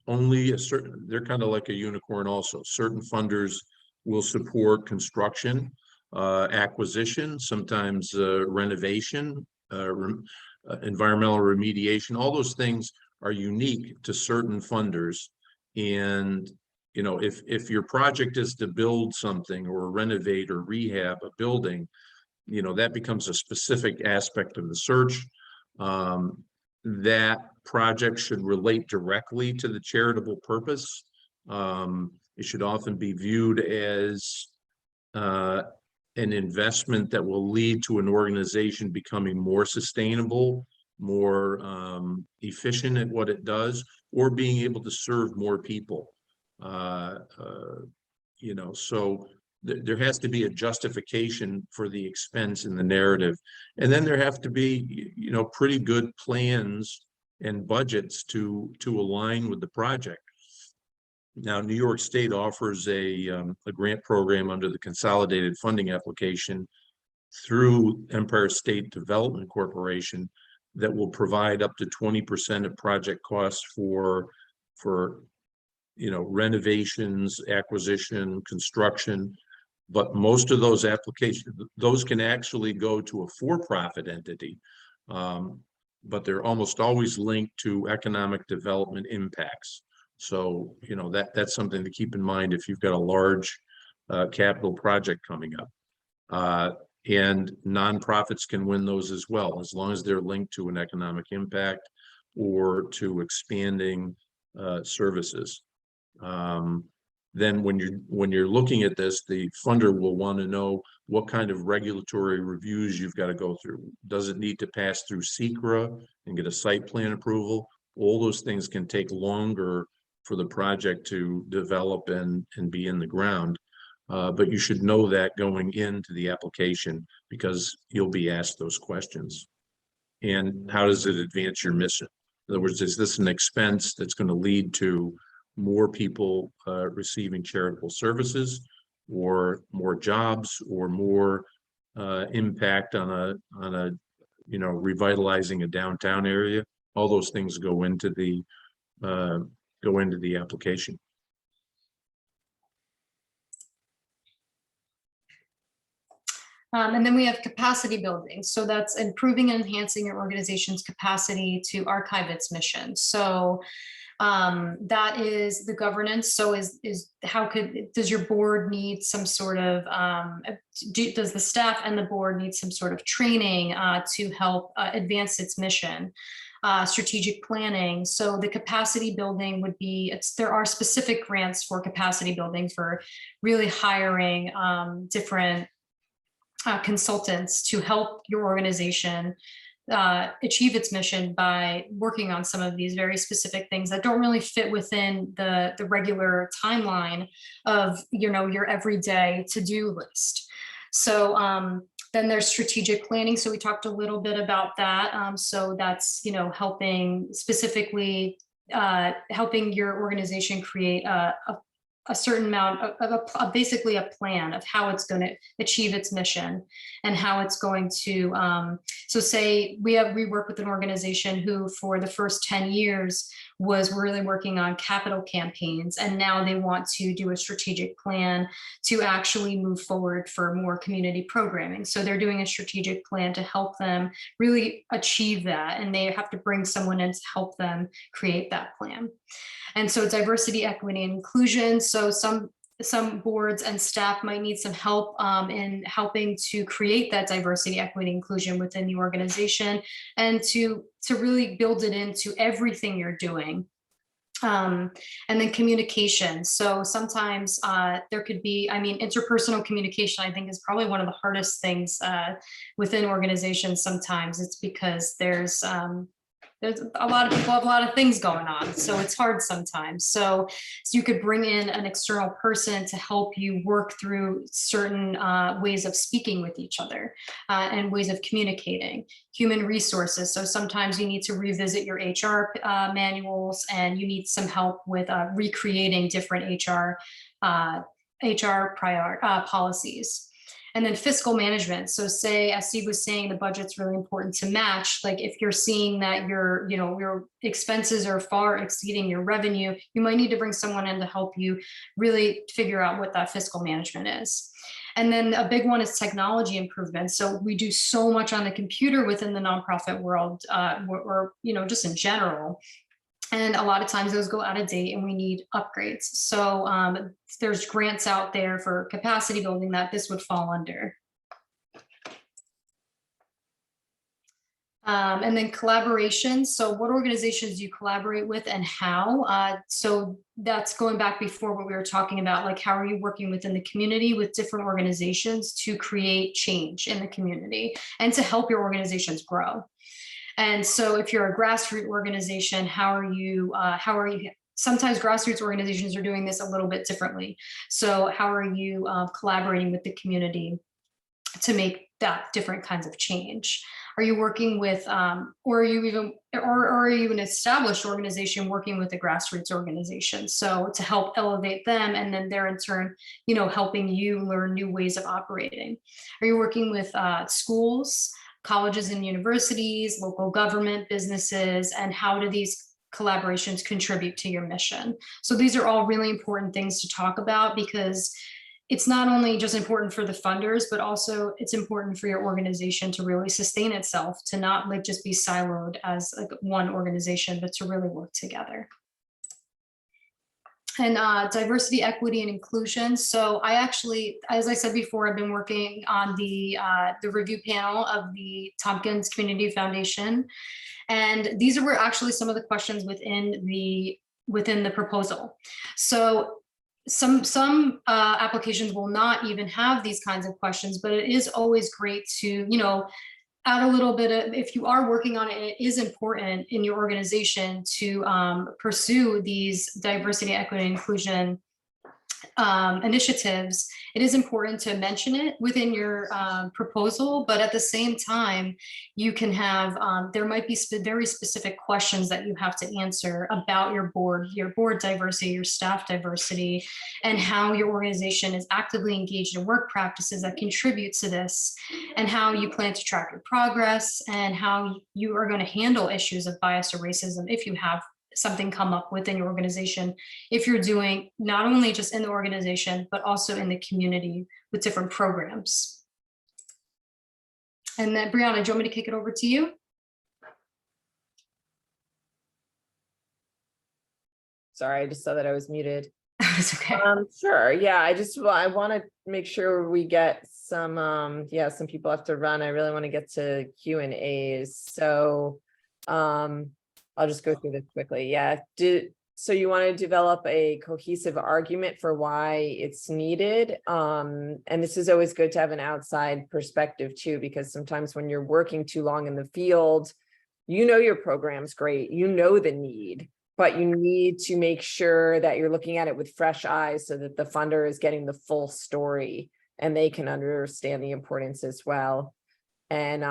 [SPEAKER 3] Only a certain, they're kind of like a unicorn also. Certain funders will support construction, acquisition, sometimes renovation, environmental remediation. All those things are unique to certain funders. And, you know, if your project is to build something or renovate or rehab a building, you know, that becomes a specific aspect of the search. That project should relate directly to the charitable purpose. It should often be viewed as an investment that will lead to an organization becoming more sustainable, more efficient at what it does, or being able to serve more people. You know, so there has to be a justification for the expense in the narrative. And then there have to be, you know, pretty good plans and budgets to align with the project. Now, New York State offers a grant program under the consolidated funding application through Empire State Development Corporation that will provide up to 20% of project costs for you know, renovations, acquisition, construction. But most of those applications, those can actually go to a for-profit entity, but they're almost always linked to economic development impacts. So, you know, that's something to keep in mind if you've got a large capital project coming up. And nonprofits can win those as well, as long as they're linked to an economic impact or to expanding services. Then when you're looking at this, the funder will want to know what kind of regulatory reviews you've got to go through. Does it need to pass through SECRA and get a site plan approval? All those things can take longer for the project to develop and be in the ground. But you should know that going into the application, because you'll be asked those questions. And how does it advance your mission? In other words, is this an expense that's going to lead to more people receiving charitable services, or more jobs, or more impact on a you know, revitalizing a downtown area? All those things go into the application.
[SPEAKER 1] And then we have capacity building. So that's improving and enhancing your organization's capacity to archive its mission. So that is the governance. So does your board need some sort of, does the staff and the board need some sort of training to help advance its mission? Strategic planning. So the capacity building would be, there are specific grants for capacity building for really hiring different consultants to help your organization achieve its mission by working on some of these very specific things that don't really fit within the regular timeline of, you know, your everyday to-do list. So then there's strategic planning. So we talked a little bit about that. So that's, you know, helping specifically helping your organization create a certain amount of basically a plan of how it's going to achieve its mission and how it's going to, so say we work with an organization who for the first 10 years was really working on capital campaigns, and now they want to do a strategic plan to actually move forward for more community programming. So they're doing a strategic plan to help them really achieve that, and they have to bring someone in to help them create that plan. And so diversity, equity, and inclusion. So some boards and staff might need some help in helping to create that diversity, equity, inclusion within the organization, and to really build it into everything you're doing. And then communication. So sometimes there could be, I mean, interpersonal communication, I think, is probably one of the hardest things within organizations. Sometimes it's because there's a lot of people have a lot of things going on, so it's hard sometimes. So you could bring in an external person to help you work through certain ways of speaking with each other and ways of communicating. Human resources. So sometimes you need to revisit your HR manuals, and you need some help with recreating different HR policies. And then fiscal management. So say, as Steve was saying, the budget's really important to match. Like if you're seeing that your expenses are far exceeding your revenue, you might need to bring someone in to help you really figure out what that fiscal management is. And then a big one is technology improvements. So we do so much on the computer within the nonprofit world, or just in general. And a lot of times those go out of date and we need upgrades. So there's grants out there for capacity building that this would fall under. And then collaboration. So what organizations do you collaborate with and how? So that's going back before what we were talking about, like how are you working within the community with different organizations to create change in the community and to help your organizations grow. And so if you're a grassroots organization, how are you, sometimes grassroots organizations are doing this a little bit differently. So how are you collaborating with the community to make that different kinds of change? Are you working with, or are you an established organization working with a grassroots organization? So to help elevate them, and then they're in turn, helping you learn new ways of operating. Are you working with schools, colleges and universities, local government, businesses, and how do these collaborations contribute to your mission? So these are all really important things to talk about, because it's not only just important for the funders, but also it's important for your organization to really sustain itself, to not like just be siloed as like one organization, but to really work together. And diversity, equity, and inclusion. So I actually, as I said before, I've been working on the review panel of the Tompkins Community Foundation. And these were actually some of the questions within the proposal. So some applications will not even have these kinds of questions, but it is always great to, add a little bit of, if you are working on it, it is important in your organization to pursue these diversity, equity, and inclusion initiatives. It is important to mention it within your proposal, but at the same time, you can have, there might be very specific questions that you have to answer about your board diversity, your staff diversity, and how your organization is actively engaged in work practices that contribute to this, and how you plan to track your progress, and how you are going to handle issues of bias or racism if you have something come up within your organization, if you're doing not only just in the organization, but also in the community with different programs. And then Briana, do you want me to kick it over to you?
[SPEAKER 4] Sorry, I just saw that I was muted.
[SPEAKER 1] It's okay.
[SPEAKER 4] Sure. Yeah, I want to make sure we get some, some people have to run. I really want to get to Q&As. So, I'll just go through this quickly. Yeah. So you want to develop a cohesive argument for why it's needed. And this is always good to have an outside perspective too, because sometimes when you're working too long in the field, your program's great, the need, but you need to make sure that you're looking at it with fresh eyes so that the funder is getting the full story and they can understand the importance as well. And,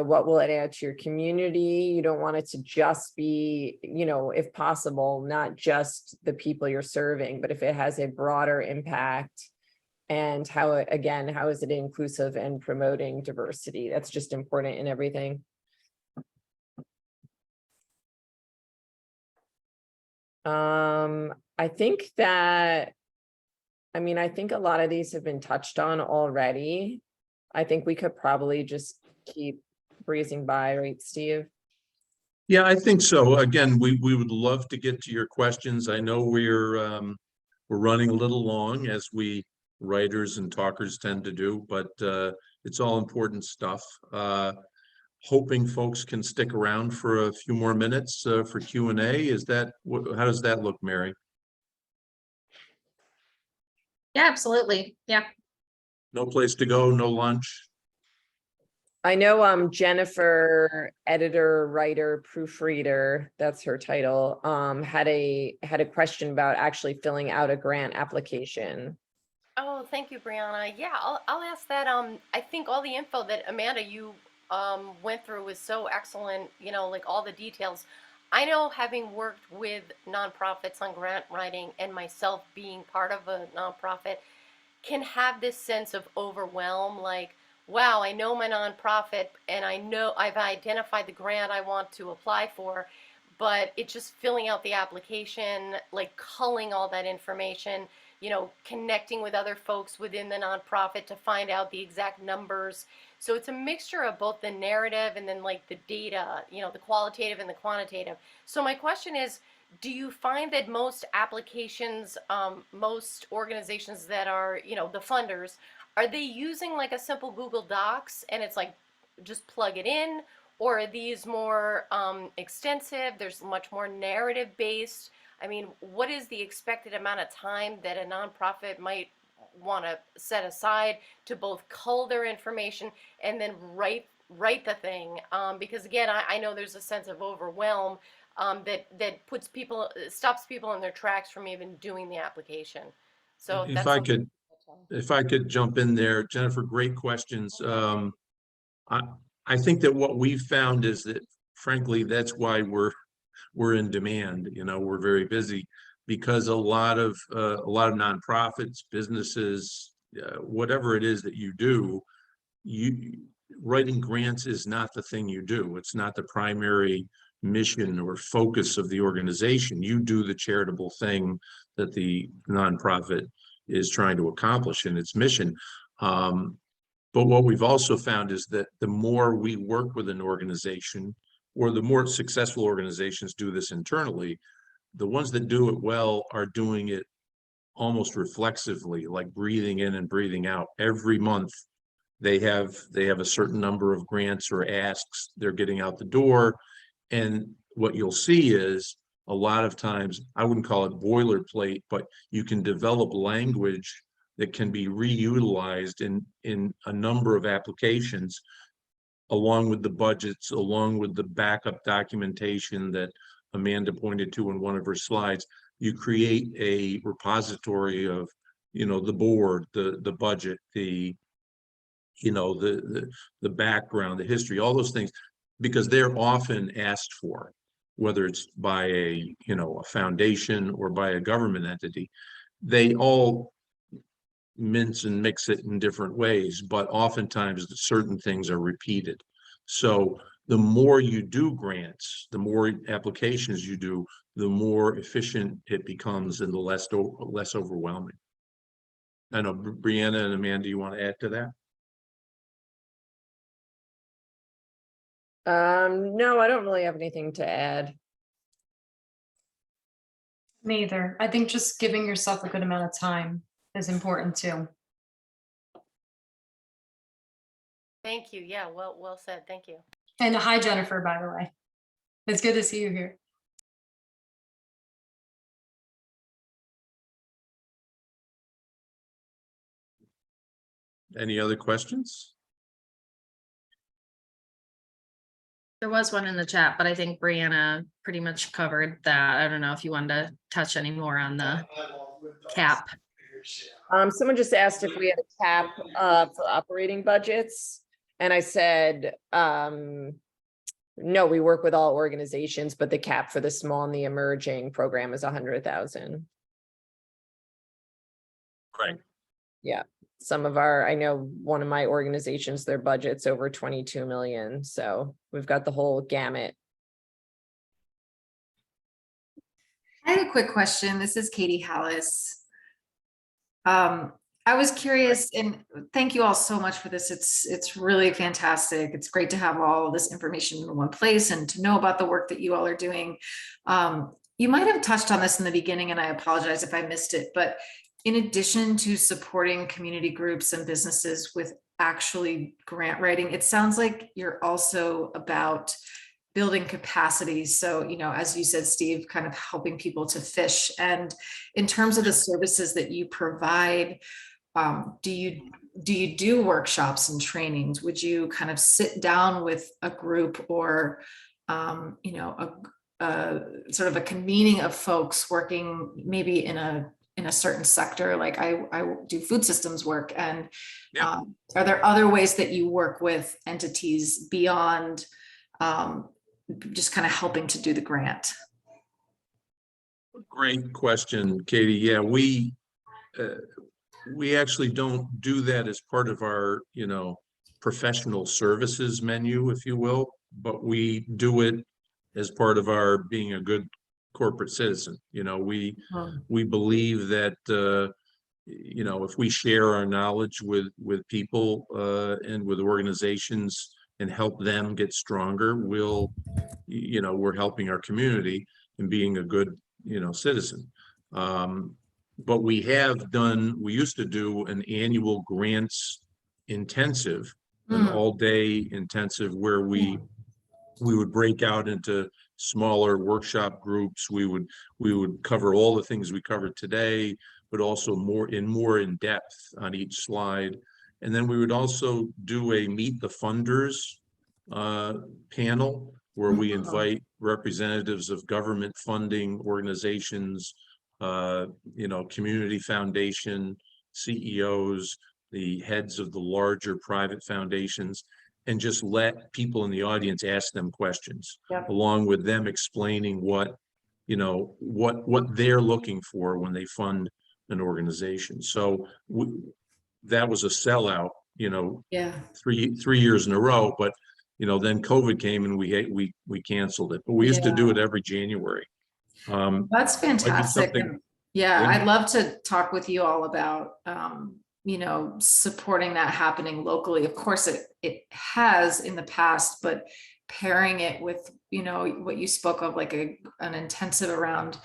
[SPEAKER 4] what will it add to your community? You don't want it to just be, if possible, not just the people you're serving, but if it has a broader impact, and how is it inclusive and promoting diversity? That's just important in everything. I think a lot of these have been touched on already. I think we could probably just keep breezing by, right, Steve?
[SPEAKER 3] Yeah, I think so. Again, we would love to get to your questions. I know we're running a little long, as we writers and talkers tend to do, but it's all important stuff. Hoping folks can stick around for a few more minutes for Q&A. How does that look, Mary?
[SPEAKER 2] Yeah, absolutely. Yeah.
[SPEAKER 3] No place to go, no lunch.
[SPEAKER 4] I know Jennifer, editor, writer, proofreader, that's her title, had a question about actually filling out a grant application.
[SPEAKER 7] Oh, thank you, Briana. Yeah, I'll ask that. I think all the info that Amanda, you went through was so excellent, like all the details. I know, having worked with nonprofits on grant writing and myself being part of a nonprofit, can have this sense of overwhelm, like, wow, I know my nonprofit and I know I've identified the grant I want to apply for, but it's just filling out the application, like culling all that information, connecting with other folks within the nonprofit to find out the exact numbers. So it's a mixture of both the narrative and then like the data, the qualitative and the quantitative. So my question is, do you find that most applications, most organizations that are, the funders, are they using like a simple Google Docs and it's like just plug it in? Or are these more extensive? There's much more narrative based. I mean, what is the expected amount of time that a nonprofit might want to set aside to both cull their information and then write the thing? Because again, I know there's a sense of overwhelm that stops people in their tracks from even doing the application. So
[SPEAKER 3] If
[SPEAKER 7] that's
[SPEAKER 3] I
[SPEAKER 7] something.
[SPEAKER 3] could, if I could jump in there, Jennifer, great questions. I think that what we've found is that, frankly, that's why we're in demand. We're very busy because a lot of nonprofits, businesses, whatever it is that you do, writing grants is not the thing you do. It's not the primary mission or focus of the organization. You do the charitable thing that the nonprofit is trying to accomplish in its mission. But what we've also found is that the more we work with an organization, or the more successful organizations do this internally, the ones that do it well are doing it almost reflexively, like breathing in and breathing out. Every month they have a certain number of grants or asks they're getting out the door. And what you'll see is a lot of times, I wouldn't call it boilerplate, but you can develop language that can be reutilized in a number of applications, along with the budgets, along with the backup documentation that Amanda pointed to in one of her slides. You create a repository of, the board, the budget, the background, the history, all those things, because they're often asked for, whether it's by a foundation or by a government entity. They all mince and mix it in different ways, but oftentimes certain things are repeated. So the more you do grants, the more applications you do, the more efficient it becomes and the less overwhelming. I know, Briana and Amanda, you want to add to that?
[SPEAKER 4] No, I don't really have anything to add.
[SPEAKER 1] Me either. I think just giving yourself a good amount of time is important too.
[SPEAKER 7] Thank you. Yeah, well said. Thank you.
[SPEAKER 1] And hi, Jennifer, by the way. It's good to see you here.
[SPEAKER 3] Any other questions?
[SPEAKER 2] There was one in the chat, but I think Briana pretty much covered that. I don't know if you wanted to touch any more on the cap.
[SPEAKER 4] Someone just asked if we had a cap for operating budgets. And I said, no, we work with all organizations, but the cap for the small and the emerging program is 100,000.
[SPEAKER 3] Right.
[SPEAKER 4] Yeah. I know one of my organizations, their budget's over 22 million. So we've got the whole gamut.
[SPEAKER 8] I had a quick question. This is Katie Hallis. I was curious, and thank you all so much for this. It's really fantastic. It's great to have all of this information in one place and to know about the work that you all are doing. You might have touched on this in the beginning, and I apologize if I missed it, but in addition to supporting community groups and businesses with actually grant writing, it sounds like you're also about building capacity. So, as you said, Steve, kind of helping people to fish. And in terms of the services that you provide, do you do workshops and trainings? Would you kind of sit down with a group or, a sort of a convening of folks working maybe in a certain sector? Like I do food systems work, and
[SPEAKER 3] Yeah.
[SPEAKER 8] Are there other ways that you work with entities beyond just kind of helping to do the grant?
[SPEAKER 3] Great question, Katie. Yeah, we actually don't do that as part of our, you know, professional services menu, if you will, but we do it as part of our being a good corporate citizen. You know, we believe that, you know, if we share our knowledge with people and with organizations and help them get stronger, we'll, you know, we're helping our community and being a good, you know, citizen. But we used to do an annual grants intensive, an all-day intensive where we would break out into smaller workshop groups. We would cover all the things we covered today, but also more in depth on each slide. And then we would also do a meet the funders panel where we invite representatives of government funding organizations, you know, community foundation, CEOs, the heads of the larger private foundations, and just let people in the audience ask them questions, along with them explaining what, you know, what they're looking for when they fund an organization. So that was a sellout, you know, three years in a row, but you know, then COVID came and we canceled it, but we used to do it every January.
[SPEAKER 8] That's fantastic. And yeah,
[SPEAKER 3] Yeah.
[SPEAKER 8] I'd love to talk with you all about, you know, supporting that happening locally. Of course, it has in the past, but pairing it with, you know, what you spoke of, like an intensive around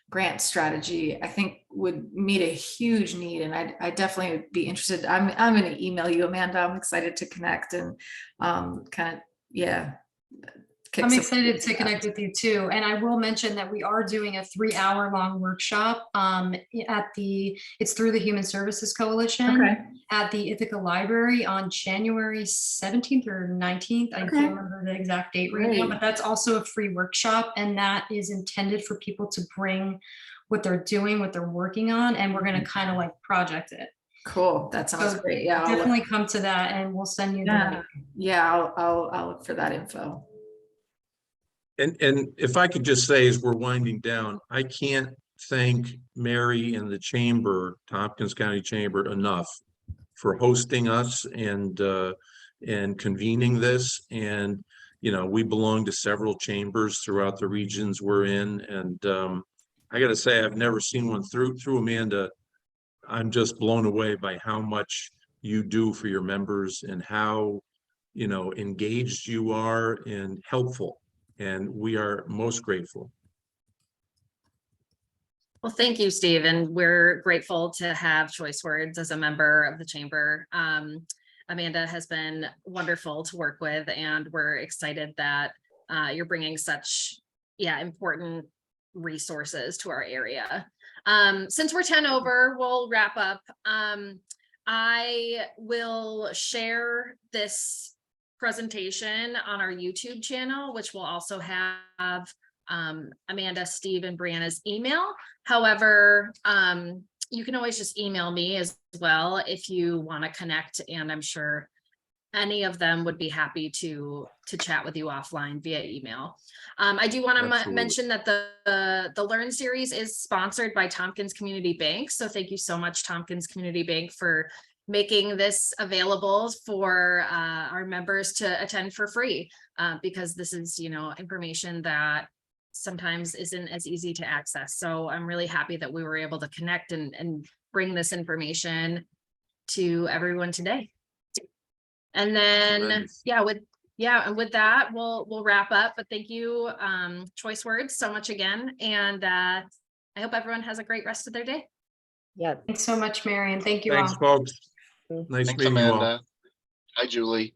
[SPEAKER 8] grant strategy, I think would meet a huge need. And I definitely would be interested. I'm going to email you, Amanda. I'm excited to connect and kind of, yeah.
[SPEAKER 1] I'm excited to connect with you too. And I will mention that we are doing a 3-hour-long workshop it's through the Human Services Coalition at the Ithaca Library on January 17th or 19th. I can't remember the exact date right now, but that's also a free workshop. And that is intended for people to bring what they're doing, what they're working on, and we're going to kind of like project it.
[SPEAKER 8] Cool. That sounds great. Yeah.
[SPEAKER 1] Definitely come to that and we'll send you the link.
[SPEAKER 8] Yeah. I'll look for that info.
[SPEAKER 3] And if I could just say, as we're winding down, I can't thank Mary and the Chamber, Tompkins County Chamber, enough for hosting us and convening this. And, you know, we belong to several chambers throughout the regions we're in. And I got to say, I've never seen one through Amanda. I'm just blown away by how much you do for your members and how, you know, engaged you are and helpful. And we are most grateful.
[SPEAKER 2] Well, thank you, Steve. And we're grateful to have Choice Words as a member of the chamber. Amanda has been wonderful to work with, and we're excited that you're bringing such, important resources to our area. Since we're 10 over, we'll wrap up. I will share this presentation on our YouTube channel, which will also have Amanda, Steve, and Briana's email. However, you can always just email me as well if you want to connect, and I'm sure any of them would be happy to chat with you offline via email. I do want to mention that the Learn series is sponsored by Tompkins Community Bank. So thank you so much, Tompkins Community Bank, for making this available for our members to attend for free, because this is, information that sometimes isn't as easy to access. So I'm really happy that we were able to connect and bring this information to everyone today. And then, and with that, we'll wrap up. But thank you, Choice Words, so much again. And I hope everyone has a great rest of their day.
[SPEAKER 4] Yeah.
[SPEAKER 1] Thanks so much, Mary, and thank you
[SPEAKER 3] Thanks,
[SPEAKER 1] all.
[SPEAKER 3] folks. Nice
[SPEAKER 9] Thanks,
[SPEAKER 3] meeting you all.
[SPEAKER 9] Amanda. Hi, Julie.